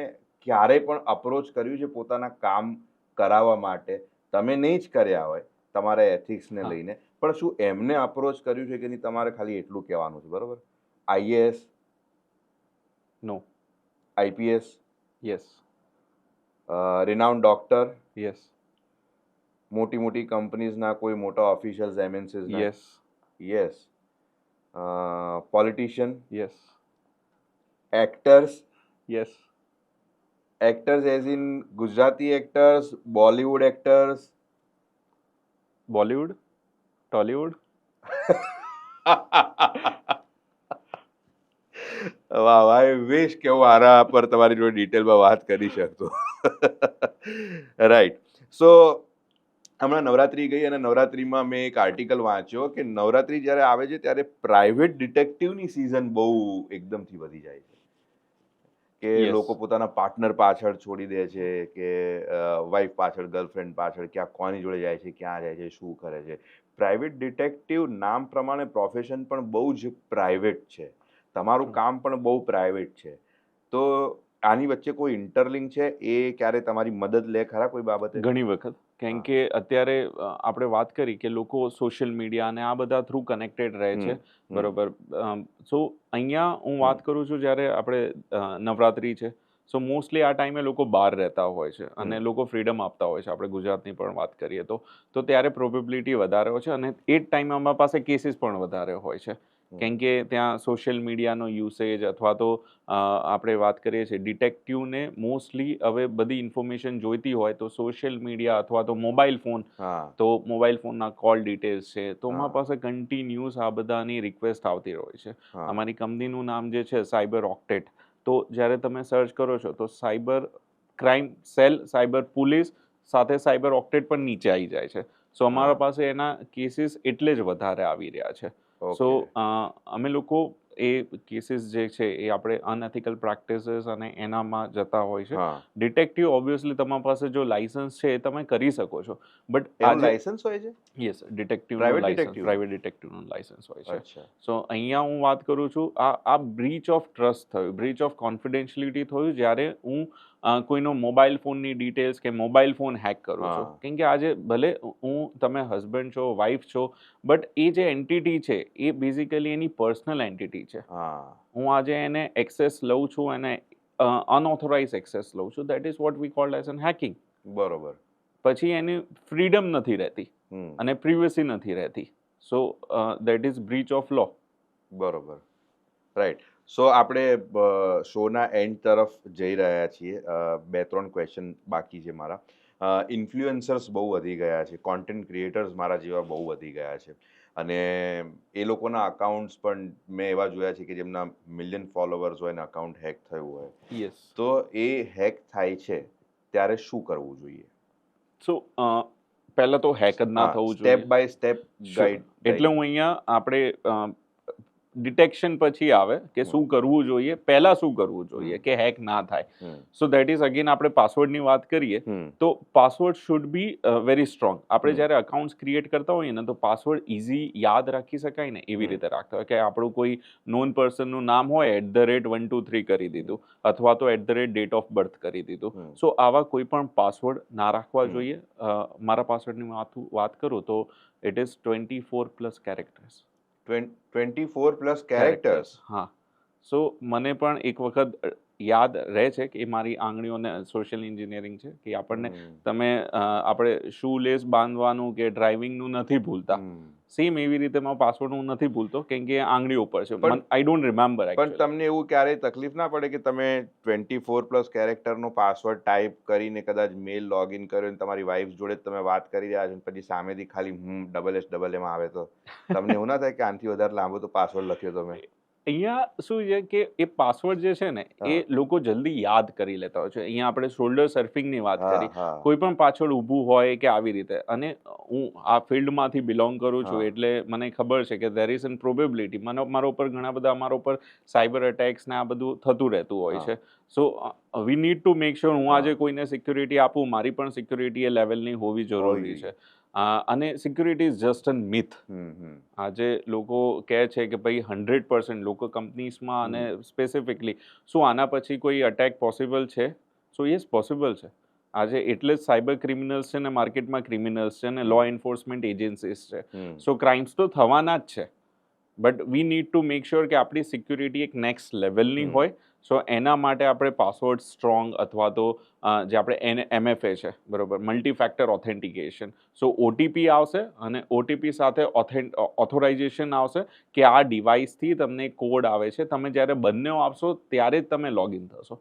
Speaker 1: ક્યારેય પણ અપ્રોચ કર્યું છે પોતાના કામ કરાવવા માટે, તમે નહીં જ કર્યા હોય તમારા એથિક્સને
Speaker 2: હા.
Speaker 1: લઈને, પણ શું એમને અપ્રોચ કર્યું છે કે નહીં, તમારે ખાલી એટલું કહેવાનું છે, બરોબર? IAS,
Speaker 2: no.
Speaker 1: IPS,
Speaker 2: yes.
Speaker 1: Renowned doctor,
Speaker 2: yes.
Speaker 1: મોટી મોટી કંપનીઝના કોઈ મોટા ઓફિશિયલ્સ, એમએનસીઝના,
Speaker 2: yes.
Speaker 1: Yes, politician,
Speaker 2: yes.
Speaker 1: Actors,
Speaker 2: yes.
Speaker 1: Actors as in Gujarati actors, Bollywood actors.
Speaker 2: Bollywood, Tollywood.
Speaker 1: વાહ વાહ, આઈ વિશ કે હું આના પર તમારી જોડે ડિટેલમાં વાત કરી શકતો. રાઈટ. સો હમણાં નવરાત્રી ગઈ અને નવરાત્રીમાં મેં એક આર્ટિકલ વાંચ્યો કે નવરાત્રી જ્યારે આવે છે ત્યારે પ્રાઇવેટ ડિટેક્ટિવની સિઝન બહુ એકદમથી વધી જાય છે. કે
Speaker 2: Yes.
Speaker 1: લોકો પોતાના પાર્ટનર પાછળ છોડી દે છે, કે વાઈફ પાછળ, ગર્લફ્રેન્ડ પાછળ, ક્યાં કોની જોડે જાય છે, ક્યાં જાય છે, શું કરે છે. પ્રાઇવેટ ડિટેક્ટિવ નામ પ્રમાણે પ્રોફેશન પણ બહુ જ પ્રાઇવેટ છે, તમારું કામ પણ બહુ પ્રાઇવેટ છે. તો આની વચ્ચે કોઈ ઇન્ટરલિંક છે? એ ક્યારે તમારી મદદ લે ખરા કોઈ બાબતે?
Speaker 2: ઘણી વખત, કેમ
Speaker 1: હા.
Speaker 2: કે અત્યારે આપણે વાત કરી કે લોકો સોશિયલ મીડિયા અને આ બધા થ્રુ કનેક્ટેડ રહે છે, બરોબર. સો અહીંયા હું વાત કરું છું જ્યારે આપણે નવરાત્રી છે, સો મોસ્ટલી આ ટાઈમે લોકો બહાર રહેતા હોય છે અને લોકો ફ્રીડમ આપતા હોય છે. આપણે ગુજરાતની પણ વાત કરીએ તો ત્યારે પ્રોબેબિલિટી વધારે હોય છે અને એ જ ટાઈમે અમારા પાસે કેસીસ પણ વધારે હોય છે, કેમ કે ત્યાં સોશિયલ મીડિયાનો યુસેજ અથવા તો આપણે વાત કરીએ છીએ ડિટેક્ટિવને મોસ્ટલી હવે બધી ઇન્ફોર્મેશન જોઈતી હોય તો સોશિયલ મીડિયા અથવા તો મોબાઈલ ફોન,
Speaker 1: હા,
Speaker 2: તો મોબાઈલ ફોનના કોલ ડિટેલ્સ છે, તો
Speaker 1: હા.
Speaker 2: અમારા પાસે કન્ટિન્યુઅસ આ બધાની રિક્વેસ્ટ આવતી હોય છે.
Speaker 1: હા.
Speaker 2: અમારી કંપનીનું નામ જે છે સાયબર ઓક્ટેટ, તો જ્યારે તમે સર્ચ કરો છો તો cyber crime cell, cyber police સાથે સાયબર ઓક્ટેટ પણ નીચે આવી જાય છે. સો અમારા
Speaker 1: હા.
Speaker 2: પાસે એના કેસીસ એટલે જ વધારે આવી રહ્યા છે. So
Speaker 1: okay.
Speaker 2: અમે લોકો એ કેસીસ જે છે એ આપણે અનએથિકલ પ્રેક્ટિસીસ અને એનામાં જતા હોય છે.
Speaker 1: હા.
Speaker 2: ડિટેક્ટિવ ઓબ્વિયસલી તમારી પાસે જો લાઇસન્સ છે એ તમે કરી શકો છો, બટ
Speaker 1: એનું
Speaker 2: આજે
Speaker 1: લાયસન્સ હોય છે?
Speaker 2: યસ, ડિટેક્ટિવનું
Speaker 1: પ્રાઇવેટ
Speaker 2: લાઇસન્સ,
Speaker 1: ડિટેક્ટિવ?
Speaker 2: પ્રાઇવેટ ડિટેક્ટિવનું લાઇસન્સ હોય છે.
Speaker 1: અચ્છા.
Speaker 2: સો અહીંયા હું વાત કરું છું, આ બ્રીચ ઓફ ટ્રસ્ટ થયું, બ્રીચ ઓફ કોન્ફિડેન્શિયલિટી થયું જ્યારે હું કોઈનો મોબાઈલ ફોનની ડિટેલ્સ કે મોબાઈલ ફોન હેક કરું છું.
Speaker 1: હા.
Speaker 2: કેમ કે આજે ભલે તમે હસબન્ડ છો, વાઈફ છો, બટ એ જે એન્ટિટી છે એ બેઝિકલી એની પર્સનલ એન્ટિટી છે.
Speaker 1: હા.
Speaker 2: હું આજે એને એક્સેસ લઉં છું, એને અનઓથોરાઇઝ એક્સેસ લઉં છું, that is what we called as N hacking.
Speaker 1: બરોબર.
Speaker 2: પછી એની ફ્રીડમ નથી રહેતી
Speaker 1: હમ.
Speaker 2: અને પ્રિવસી નથી રહેતી. So that is breach of law.
Speaker 1: બરોબર. રાઈટ. સો આપણે શોના એન્ડ તરફ જઈ રહ્યા છીએ. 2-3 ક્વેશ્ચન બાકી છે મારા. ઇન્ફ્લુએન્સર્સ બહુ વધી ગયા છે, કોન્ટેન્ટ ક્રિએટર્સ મારા જેવા બહુ વધી ગયા છે અને એ લોકોના અકાઉન્ટ્સ પણ મેં એવા જોયા છે કે જેમના મિલિયન ફોલોવર્સ હોય ને અકાઉન્ટ હેક થયું હોય.
Speaker 2: યસ.
Speaker 1: તો એ હેક થાય છે ત્યારે શું કરવું જોઈએ?
Speaker 2: સો પહેલાં તો હેક જ ના થવું
Speaker 1: સ્ટેપ
Speaker 2: જોઈએ.
Speaker 1: By step guide.
Speaker 2: એટલે હું અહીંયા આપણે ડિટેક્શન પછી આવે કે શું કરવું જોઈએ, પહેલા શું કરવું જોઈએ કે હેક ના થાય. સો દેટ ઇઝ અગેન આપણે પાસવર્ડની વાત કરીએ તો password should be very strong. આપણે જ્યારે અકાઉન્ટ્સ ક્રિએટ કરતા હોઈએ ને તો પાસવર્ડ ઇઝી યાદ રાખી શકાય ને એવી રીતે રાખતા હોય કે આપણું કોઈ નોન પર્સનનું નામ હોય @123 કરી દીધું અથવા તો @ડેટ ઓફ બર્થ કરી દીધું. સો આવા કોઈ પણ પાસવર્ડ ના રાખવા જોઈએ. મારા પાસવર્ડની વાત કરું તો ઇટ ઇઝ 24+ કેરેક્ટર્સ.
Speaker 1: 24+ કેરેક્ટર્સ.
Speaker 2: હા. સો મને પણ એક વખત યાદ રહે છે કે એ મારી આંગળીઓને સોશિયલ એન્જિનિયરિંગ છે કે આપણને તમે આપણે શૂ લેસ બાંધવાનું કે ડ્રાઇવિંગનું નથી ભૂલતા, સેમ એવી રીતે મારો પાસવર્ડ હું નથી ભૂલતો કેમ કે આંગળી ઉપર છે, આઈ ડોન્ટ રિમેમ્બર
Speaker 1: પણ
Speaker 2: એકચ્યુઅલી.
Speaker 1: તમને એવું ક્યારેય તકલીફ ના પડે કે તમે 24+ કેરેક્ટરનો પાસવર્ડ ટાઈપ કરીને કદાચ મેલ લોગિન કર્યો અને તમારી વાઈફ જોડે જ તમે વાત કરી રહ્યા છો અને પછી સામેથી ખાલી SS આવે તો તમને એવું ના થાય કે આનાથી વધારે લાંબો તો પાસવર્ડ લખ્યો તમે?
Speaker 2: અહીંયા શું છે કે એ પાસવર્ડ જે છે ને એ લોકો જલ્દી યાદ કરી લેતા હોય છે. અહીંયા આપણે શોલ્ડર સર્ફિંગની વાત કરી, કોઈ પણ પાછળ ઊભું હોય કે આવી રીતે, અને હું આ ફિલ્ડમાંથી બિલોંગ કરું છું એટલે મને ખબર છે કે દેર ઇઝ એન પ્રોબેબિલિટી મારા ઉપર ઘણા બધા અમારા ઉપર સાયબર અટેક્સ ને આ બધું થતું રહેતું હોય છે. So we need to make sure હું આજે કોઈને સિક્યુરિટી આપું, મારી પણ સિક્યુરિટી એ લેવલની હોવી જરૂરી છે. અને security is just an myth. આજે લોકો કહે છે કે ભાઈ 100% લોકો કંપનીઝમાં અને સ્પેસિફિકલી શું આના પછી કોઈ અટેક પોસિબલ છે? સો યસ, પોસિબલ છે. આજે એટલે જ સાયબર ક્રિમિનલ્સ છે ને માર્કેટમાં ક્રિમિનલ્સ છે ને લો એન્ફોર્સમેન્ટ એજન્સીસ છે. સો ક્રાઇમ્સ તો થવાના જ છે, but we need to make sure કે આપણી સિક્યુરિટી એક નેક્સ્ટ લેવલની હોય. સો એના માટે આપણે પાસવર્ડ સ્ટ્રોંગ અથવા તો જે આપણે MFA છે, બરોબર, મલ્ટી ફેક્ટર ઓથેન્ટિકેશન. સો OTP આવશે અને OTP સાથે ઓથોરાઇઝેશન આવશે કે આ ડિવાઇસથી તમને કોડ આવે છે, તમે જ્યારે બંને આપશો ત્યારે જ તમે લોગિન થશો.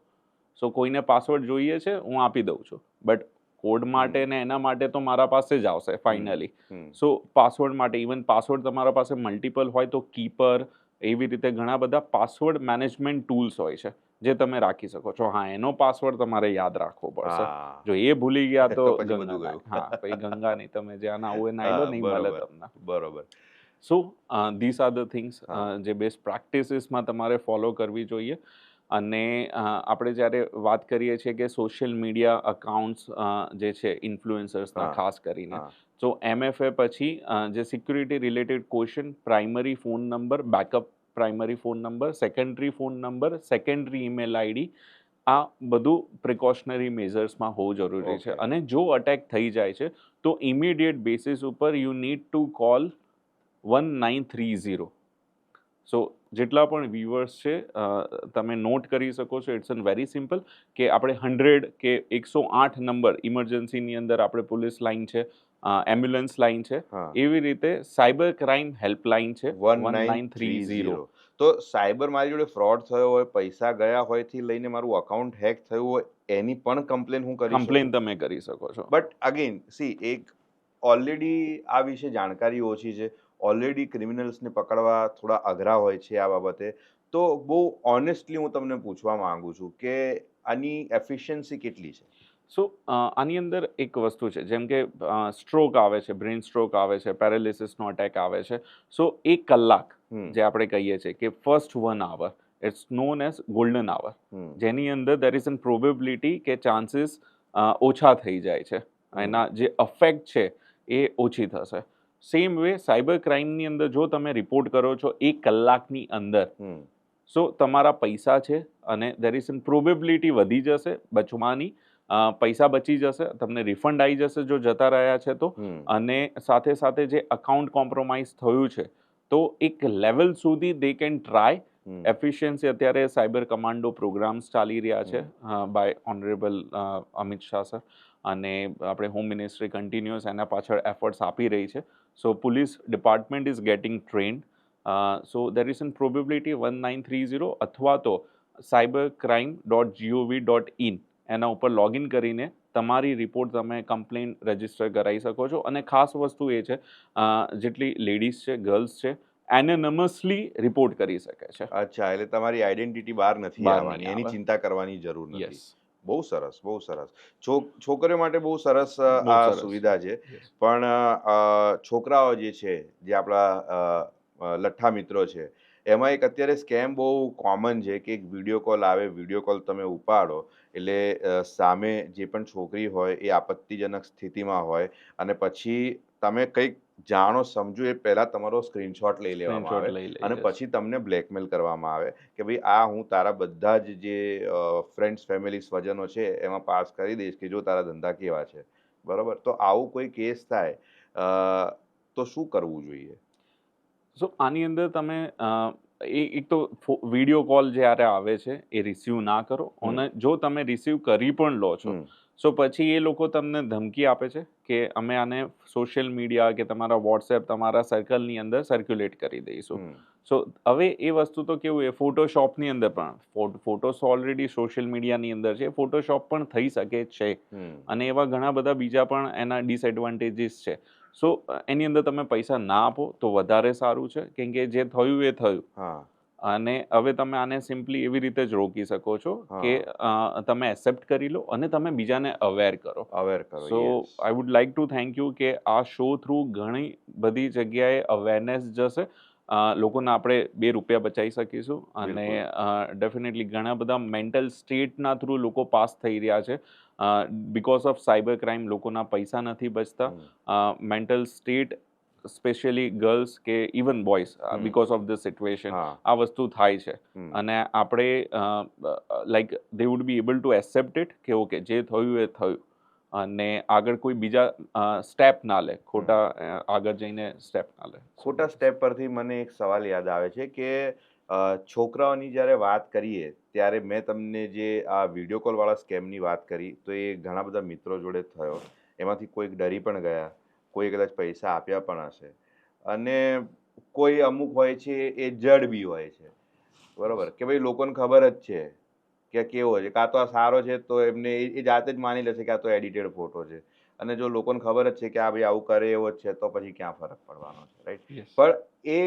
Speaker 2: સો કોઈને પાસવર્ડ જોઈએ છે, હું આપી દઉં છું, બટ કોડ માટે ને એના માટે તો મારા પાસે જ આવશે ફાઇનલી. સો પાસવર્ડ માટે ઇવન પાસવર્ડ તમારા પાસે મલ્ટિપલ હોય તો કીપર, એવી રીતે ઘણા બધા પાસવર્ડ મેનેજમેન્ટ ટૂલ્સ હોય છે જે તમે રાખી શકો છો. હા, એનો પાસવર્ડ તમારે યાદ રાખવો પડશે. જો એ ભૂલી ગયા તો ગંગા. હા, પછી ગંગા નહીં, તમે જ્યાં ના હોય નાઈ લો, નહીં મળે તમને.
Speaker 1: બરોબર.
Speaker 2: So this are the things જે બેસ્ટ પ્રેક્ટિસીસમાં તમારે ફોલો કરવી જોઈએ. અને આપણે જ્યારે વાત કરીએ છીએ કે સોશિયલ મીડિયા અકાઉન્ટ્સ જે છે ઇન્ફ્લુએન્સર્સના ખાસ કરીને, તો MFA પછી જે security related question, primary phone number, backup primary phone number, secondary phone number, secondary email ID, આ બધું પ્રિકોશનરી મેઝર્સમાં હોવું જરૂરી છે. અને જો અટેક થઈ જાય છે તો ઇમિડિયેટ બેસિસ ઉપર યુ નીડ ટુ કોલ 1930. સો જેટલા પણ વ્યુઅર્સ છે તમે નોટ કરી શકો છો. ઇટ્સ એન વેરી સિમ્પલ કે આપણે 100 કે 108 નંબર ઇમરજન્સીની અંદર આપણે પોલીસ લાઇન છે, એમ્બ્યુલન્સ લાઇન છે, એવી રીતે સાયબર ક્રાઇમ હેલ્પલાઇન છે 1930.
Speaker 1: તો સાયબર મારી જોડે ફ્રોડ થયો હોય, પૈસા ગયા હોય થી લઈને મારું અકાઉન્ટ હેક થયું હોય, એની પણ કમ્પ્લેન હું કરી શકું?
Speaker 2: કમ્પ્લેન તમે કરી શકો છો.
Speaker 1: બટ અગેન સી, એક ઓલરેડી આ વિશે જાણકારી ઓછી છે, ઓલરેડી ક્રિમિનલ્સને પકડવા થોડા અઘરા હોય છે આ બાબતે, તો બહુ ઓનેસ્ટલી હું તમને પૂછવા માંગુ છું કે આની એફિશિયન્સી કેટલી છે?
Speaker 2: સો આની અંદર એક વસ્તુ છે, જેમ કે સ્ટ્રોક આવે છે, બ્રેન સ્ટ્રોક આવે છે, પેરાલિસિસનો અટેક આવે છે. સો 1 કલાક જે આપણે કહીએ છીએ કે first 1 hour it's known as golden hour, જેની અંદર દેર ઇઝ એન પ્રોબેબિલિટી કે ચાન્સીસ ઓછા થઈ જાય છે, એના જે અફેક્ટ છે એ ઓછી થશે. સેમ વે સાયબર ક્રાઇમની અંદર જો તમે રિપોર્ટ કરો છો 1 કલાકની અંદર, સો તમારા પૈસા છે અને દેર ઇઝ એન પ્રોબેબિલિટી વધી જશે બચવાની, પૈસા બચી જશે, તમને રિફંડ આવી જશે જો જતા રહ્યા છે તો, અને સાથે સાથે જે અકાઉન્ટ કોમ્પ્રોમાઇઝ થયું છે તો એક લેવલ સુધી દે કેન ટ્રાય. એફિશિયન્સી અત્યારે સાયબર કમાન્ડો પ્રોગ્રામ્સ ચાલી રહ્યા છે by honourable Amit Shah sir, અને આપણે હોમ મિનિસ્ટ્રી કન્ટિન્યુઅસ એના પાછળ એફર્ટ્સ આપી રહી છે. So police department is getting trained. So there is an probability 1930, અથવા તો cybercrime.gov.in એના ઉપર લોગિન કરીને તમારી રિપોર્ટ તમે કમ્પ્લેન રજીસ્ટર કરાવી શકો છો. અને ખાસ વસ્તુ એ છે, જેટલી લેડીઝ છે, ગર્લ્સ છે, એનોનિમસલી રિપોર્ટ કરી શકે છે.
Speaker 1: અચ્છા, એટલે તમારી આઈડેન્ટિટી બહાર નથી આવવાની, એની ચિંતા કરવાની જરૂર નથી. બહુ સરસ, બહુ સરસ. છોકરીઓ માટે બહુ સરસ આ સુવિધા છે. પણ છોકરાઓ જે છે, જે આપણા લઠ્ઠા મિત્રો છે, એમાં એક અત્યારે સ્કેમ બહુ કોમન છે કે એક વિડીયો કોલ આવે, વિડીયો કોલ તમે ઉપાડો એટલે સામે જે પણ છોકરી હોય એ આપત્તિજનક સ્થિતિમાં હોય અને પછી તમે કંઈક જાણો સમજો એ પહેલા તમારો સ્ક્રીનશોટ લઈ લેવામાં આવે અને પછી તમને બ્લેકમેલ કરવામાં આવે કે ભાઈ આ હું તારા બધા જ જે ફ્રેન્ડ્સ, ફેમિલી, સ્વજનો છે એમાં પાસ કરી દઈશ કે જો તારા ધંધા કેવા છે, બરોબર? તો આવું કોઈ કેસ થાય તો શું કરવું જોઈએ?
Speaker 2: સો આની અંદર તમે એક તો વિડીયો કોલ જ્યારે આવે છે એ રિસીવ ના કરો, અને જો તમે રિસીવ કરી પણ લો છો સો પછી એ લોકો તમને ધમકી આપે છે કે અમે આને સોશિયલ મીડિયા કે તમારા વોટ્સએપ તમારા સર્કલની અંદર સર્ક્યુલેટ કરી દઈશું. સો હવે એ વસ્તુ તો કેવું એ ફોટોશોપની અંદર પણ ફોટોસ ઓલરેડી સોશિયલ મીડિયાની અંદર છે, ફોટોશોપ પણ થઈ શકે છે, અને એવા ઘણા બધા બીજા પણ એના ડિસએડવાન્ટેજીસ છે. સો એની અંદર તમે પૈસા ના આપો તો વધારે સારું છે, કેમ કે જે થયું એ થયું. અને હવે તમે આને સિમ્પલી એવી રીતે જ રોકી શકો છો કે તમે એક્સેપ્ટ કરી લો અને તમે બીજાને અવેર કરો. So I would like to thank you કે આ શો થ્રુ ઘણી બધી જગ્યાએ અવેરનેસ જશે, લોકોને આપણે 2 રૂપિયા બચાવી શકીશું, અને ડેફિનેટલી ઘણા બધા મેન્ટલ સ્ટેટના થ્રુ લોકો પાસ થઈ રહ્યા છે. બિકોઝ ઓફ સાયબર ક્રાઇમ લોકોના પૈસા નથી બચતા, મેન્ટલ સ્ટેટ સ્પેશિયલી ગર્લ્સ કે even boys because of the situation આ વસ્તુ થાય છે. અને આપણે like they would be able to accept it કે ઓકે જે થયું એ થયું, અને આગળ કોઈ બીજા સ્ટેપ ના લે, ખોટા આગળ જઈને સ્ટેપ ના લે.
Speaker 1: ખોટા સ્ટેપ પરથી મને એક સવાલ યાદ આવે છે કે છોકરાઓની જ્યારે વાત કરીએ ત્યારે મેં તમને જે આ વિડીયો કોલવાળા સ્કેમની વાત કરી તો એ ઘણા બધા મિત્રો જોડે થયો, એમાંથી કોઈક ડરી પણ ગયા, કોઈ કદાચ પૈસા આપ્યા પણ હશે, અને કોઈ અમુક હોય છે એ જડ બી હોય છે, બરાબર, કે ભાઈ લોકોને ખબર જ છે કે કેવો છે, કાં તો આ સારો છે તો એમને એ જાતે જ માની લેશે કે આ તો એડિટેડ ફોટો છે, અને જો લોકોને ખબર જ છે કે આ ભાઈ આવું કરે એવો જ છે તો પછી ક્યાં ફરક પડવાનો છે, રાઈટ? પણ એ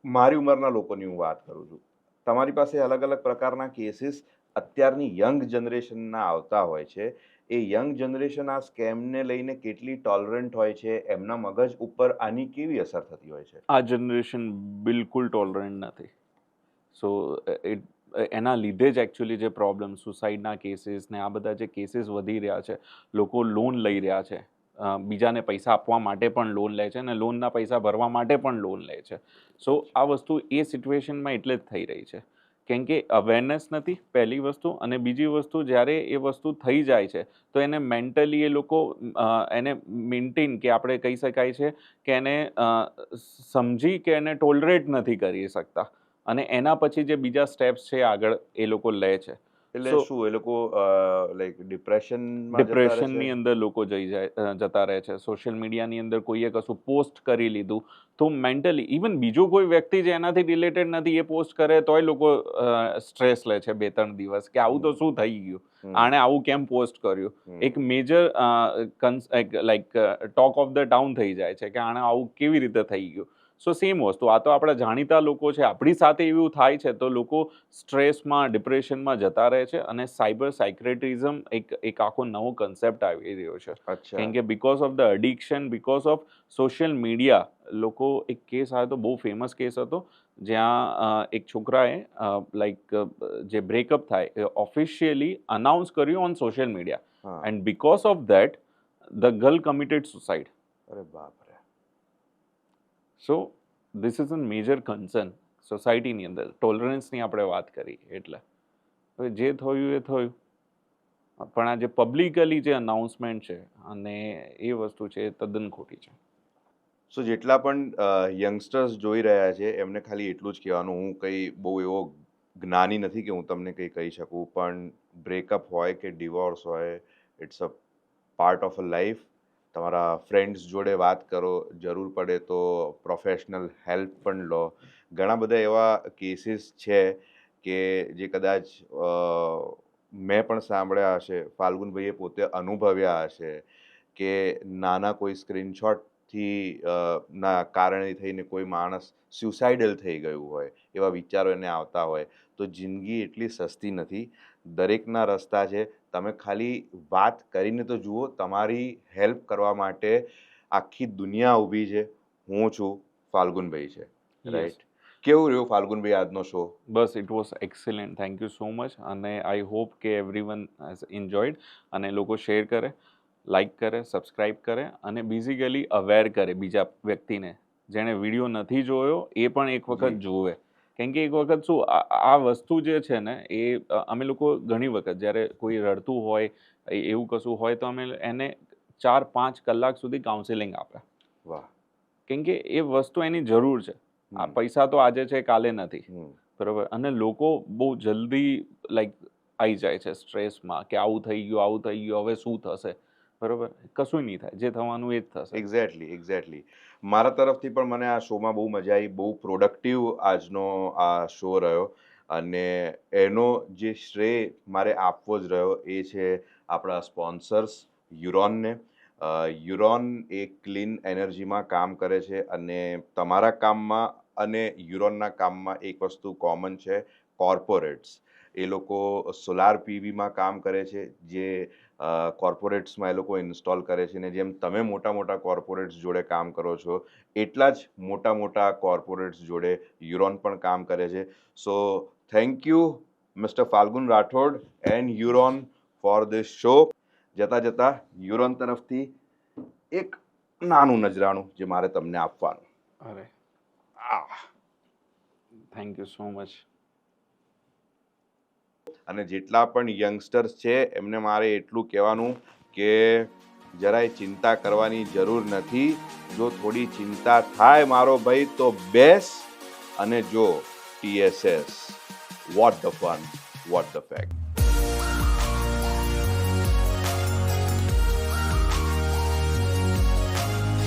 Speaker 1: મારી ઉંમરના લોકોની હું વાત કરું છું. તમારી પાસે અલગ અલગ પ્રકારના કેસીસ અત્યારની યંગ જનરેશનના આવતા હોય છે. એ યંગ જનરેશન આ સ્કેમને લઈને કેટલી ટોલરન્ટ હોય છે, એમના મગજ ઉપર આની કેવી અસર થતી હોય છે?
Speaker 2: આ જનરેશન બિલકુલ ટોલરન્ટ નથી. સો એના લીધે જ એકચ્યુઅલી જે પ્રોબ્લેમ, સુસાઇડના કેસીસ ને આ બધા જે કેસીસ વધી રહ્યા છે, લોકો લોન લઈ રહ્યા છે, બીજાને પૈસા આપવા માટે પણ લોન લે છે, અને લોનના પૈસા ભરવા માટે પણ લોન લે છે. સો આ વસ્તુ એ સિચ્યુએશનમાં એટલે જ થઈ રહી છે, કેમ કે અવેરનેસ નથી પહેલી વસ્તુ, અને બીજી વસ્તુ જ્યારે એ વસ્તુ થઈ જાય છે તો એને મેન્ટલી એ લોકો એને મેન્ટેન, કે આપણે કહી શકાય છે કે એને સમજી કે એને ટોલરેટ નથી કરી શકતા, અને એના પછી જે બીજા સ્ટેપ્સ છે આગળ એ લોકો લે છે.
Speaker 1: એટલે શું એ લોકો લાઈક
Speaker 2: ડિપ્રેશનની અંદર લોકો જતા રહે છે. સોશિયલ મીડિયાની અંદર કોઈએ કશું પોસ્ટ કરી લીધું તો મેન્ટલી ઇવન બીજો કોઈ વ્યક્તિ જે એનાથી રિલેટેડ નથી એ પોસ્ટ કરે તોય લોકો સ્ટ્રેસ લે છે 2-3 દિવસ, કે આવું તો શું થઈ ગયું, આણે આવું કેમ પોસ્ટ કર્યું. એક major like talk of the town થઈ જાય છે કે આણે આવું કેવી રીતે થઈ ગયું. સો સેમ વસ્તુ, આ તો આપણા જાણીતા લોકો છે, આપણી સાથે એવું થાય છે તો લોકો સ્ટ્રેસમાં, ડિપ્રેશનમાં જતા રહે છે, અને સાયબર સાયક્રેટિઝમ એક આખો નવો કન્સેપ્ટ આવી રહ્યો છે. કેમ કે because of the addiction, because of social media, લોકો એક કેસ આવ્યો તો, બહુ ફેમસ કેસ હતો, જ્યાં એક છોકરાએ લાઈક જે બ્રેકઅપ થાય એ ઓફિશિયલી અનાઉન્સ કર્યું on social media, and because of that the girl committed suicide.
Speaker 1: અરે બાપ રે.
Speaker 2: સો this is a major concern સોસાયટીની અંદર. ટોલરન્સની આપણે વાત કરી એટલે હવે જે થયું એ થયું, પણ આ જે પબ્લિકલી જે અનાઉન્સમેન્ટ છે અને એ વસ્તુ છે એ તદ્દન ખોટી છે.
Speaker 1: સો જેટલા પણ યંગસ્ટર્સ જોઈ રહ્યા છે એમને ખાલી એટલું જ કહેવાનું, હું કંઈ બહુ એવો જ્ઞાની નથી કે હું તમને કંઈ કહી શકું, પણ બ્રેકઅપ હોય કે ડિવોર્સ હોય, it's a part of a life. તમારા ફ્રેન્ડ્સ જોડે વાત કરો, જરૂર પડે તો પ્રોફેશનલ હેલ્પ પણ લો. ઘણા બધા એવા કેસીસ છે કે જે કદાચ મેં પણ સાંભળ્યા હશે, ફાલ્ગુનભાઈએ પોતે અનુભવ્યા હશે, કે નાના કોઈ સ્ક્રીનશોટથી ના કારણે થઈને કોઈ માણસ સ્યુસાઇડલ થઈ ગયું હોય, એવા વિચારો એને આવતા હોય. તો જિંદગી એટલી સસ્તી નથી, દરેકના રસ્તા છે. તમે ખાલી વાત કરીને તો જુઓ, તમારી હેલ્પ કરવા માટે આખી દુનિયા ઊભી છે. હું છું, ફાલ્ગુનભાઈ છે, રાઈટ? કેવું રહ્યું ફાલ્ગુનભાઈ આજનો show?
Speaker 2: Bus it was excellent, thank you so much, અને આઈ હોપ કે એવરીવન હેઝ એન્જોયડ, અને લોકો શેર કરે, લાઈક કરે, સબસ્ક્રાઈબ કરે, અને બેઝિકલી અવેર કરે બીજા વ્યક્તિને. જેણે વિડીયો નથી જોયો એ પણ એક વખત જોવે, કેમ કે એક વખત શું આ વસ્તુ જે છે ને એ અમે લોકો ઘણી વખત જ્યારે કોઈ રડતું હોય એવું કશું હોય તો અમે એને 4-5 કલાક સુધી કાઉન્સેલિંગ આપે.
Speaker 1: વાહ.
Speaker 2: કેમ કે એ વસ્તુ એની જરૂર છે. આ પૈસા તો આજે છે કાલે નથી,
Speaker 1: હમ.
Speaker 2: બરોબર. અને લોકો બહુ જલ્દી લાઈક આવી જાય છે સ્ટ્રેસમાં કે આવું થઈ ગયું હવે શું થશે, બરોબર. કશું નહીં થાય, જે થવાનું એ જ થશે.
Speaker 1: એક્ઝેક્ટલી મારા તરફથી પણ મને આ શોમાં બહુ મજા આવી, બહુ પ્રોડક્ટિવ આજનો આ શો રહ્યો, અને એનો જે શ્રેય મારે આપવો જ રહ્યો એ છે આપણા સ્પોન્સર્સ યુરોનને. યુરોન એ ક્લીન એનર્જીમાં કામ કરે છે, અને તમારા કામમાં અને યુરોનના કામમાં એક વસ્તુ કોમન છે, કોર્પોરેટ્સ. એ લોકો સોલાર પીવીમાં કામ કરે છે, જે કોર્પોરેટ્સમાં એ લોકો ઇન્સ્ટોલ કરે છે, ને જેમ તમે મોટા મોટા કોર્પોરેટ્સ જોડે કામ કરો છો એટલા જ મોટા મોટા કોર્પોરેટ્સ જોડે યુરોન પણ કામ કરે છે. So thank you mister Falgun Rathod and યુરોન ફોર ધીસ શો. જતા જતા યુરોન તરફથી એક નાનું નજરાણું જે મારે તમને આપવાનું.
Speaker 2: અરે થેન્ક યુ સો મચ.
Speaker 1: અને જેટલા પણ યંગસ્ટર્સ છે એમને મારે એટલું કહેવાનું કે જરાય ચિંતા કરવાની જરૂર નથી. જો થોડી ચિંતા થાય મારો ભાઈ તો બેસ અને જો TSS, vote the fun, what the fact.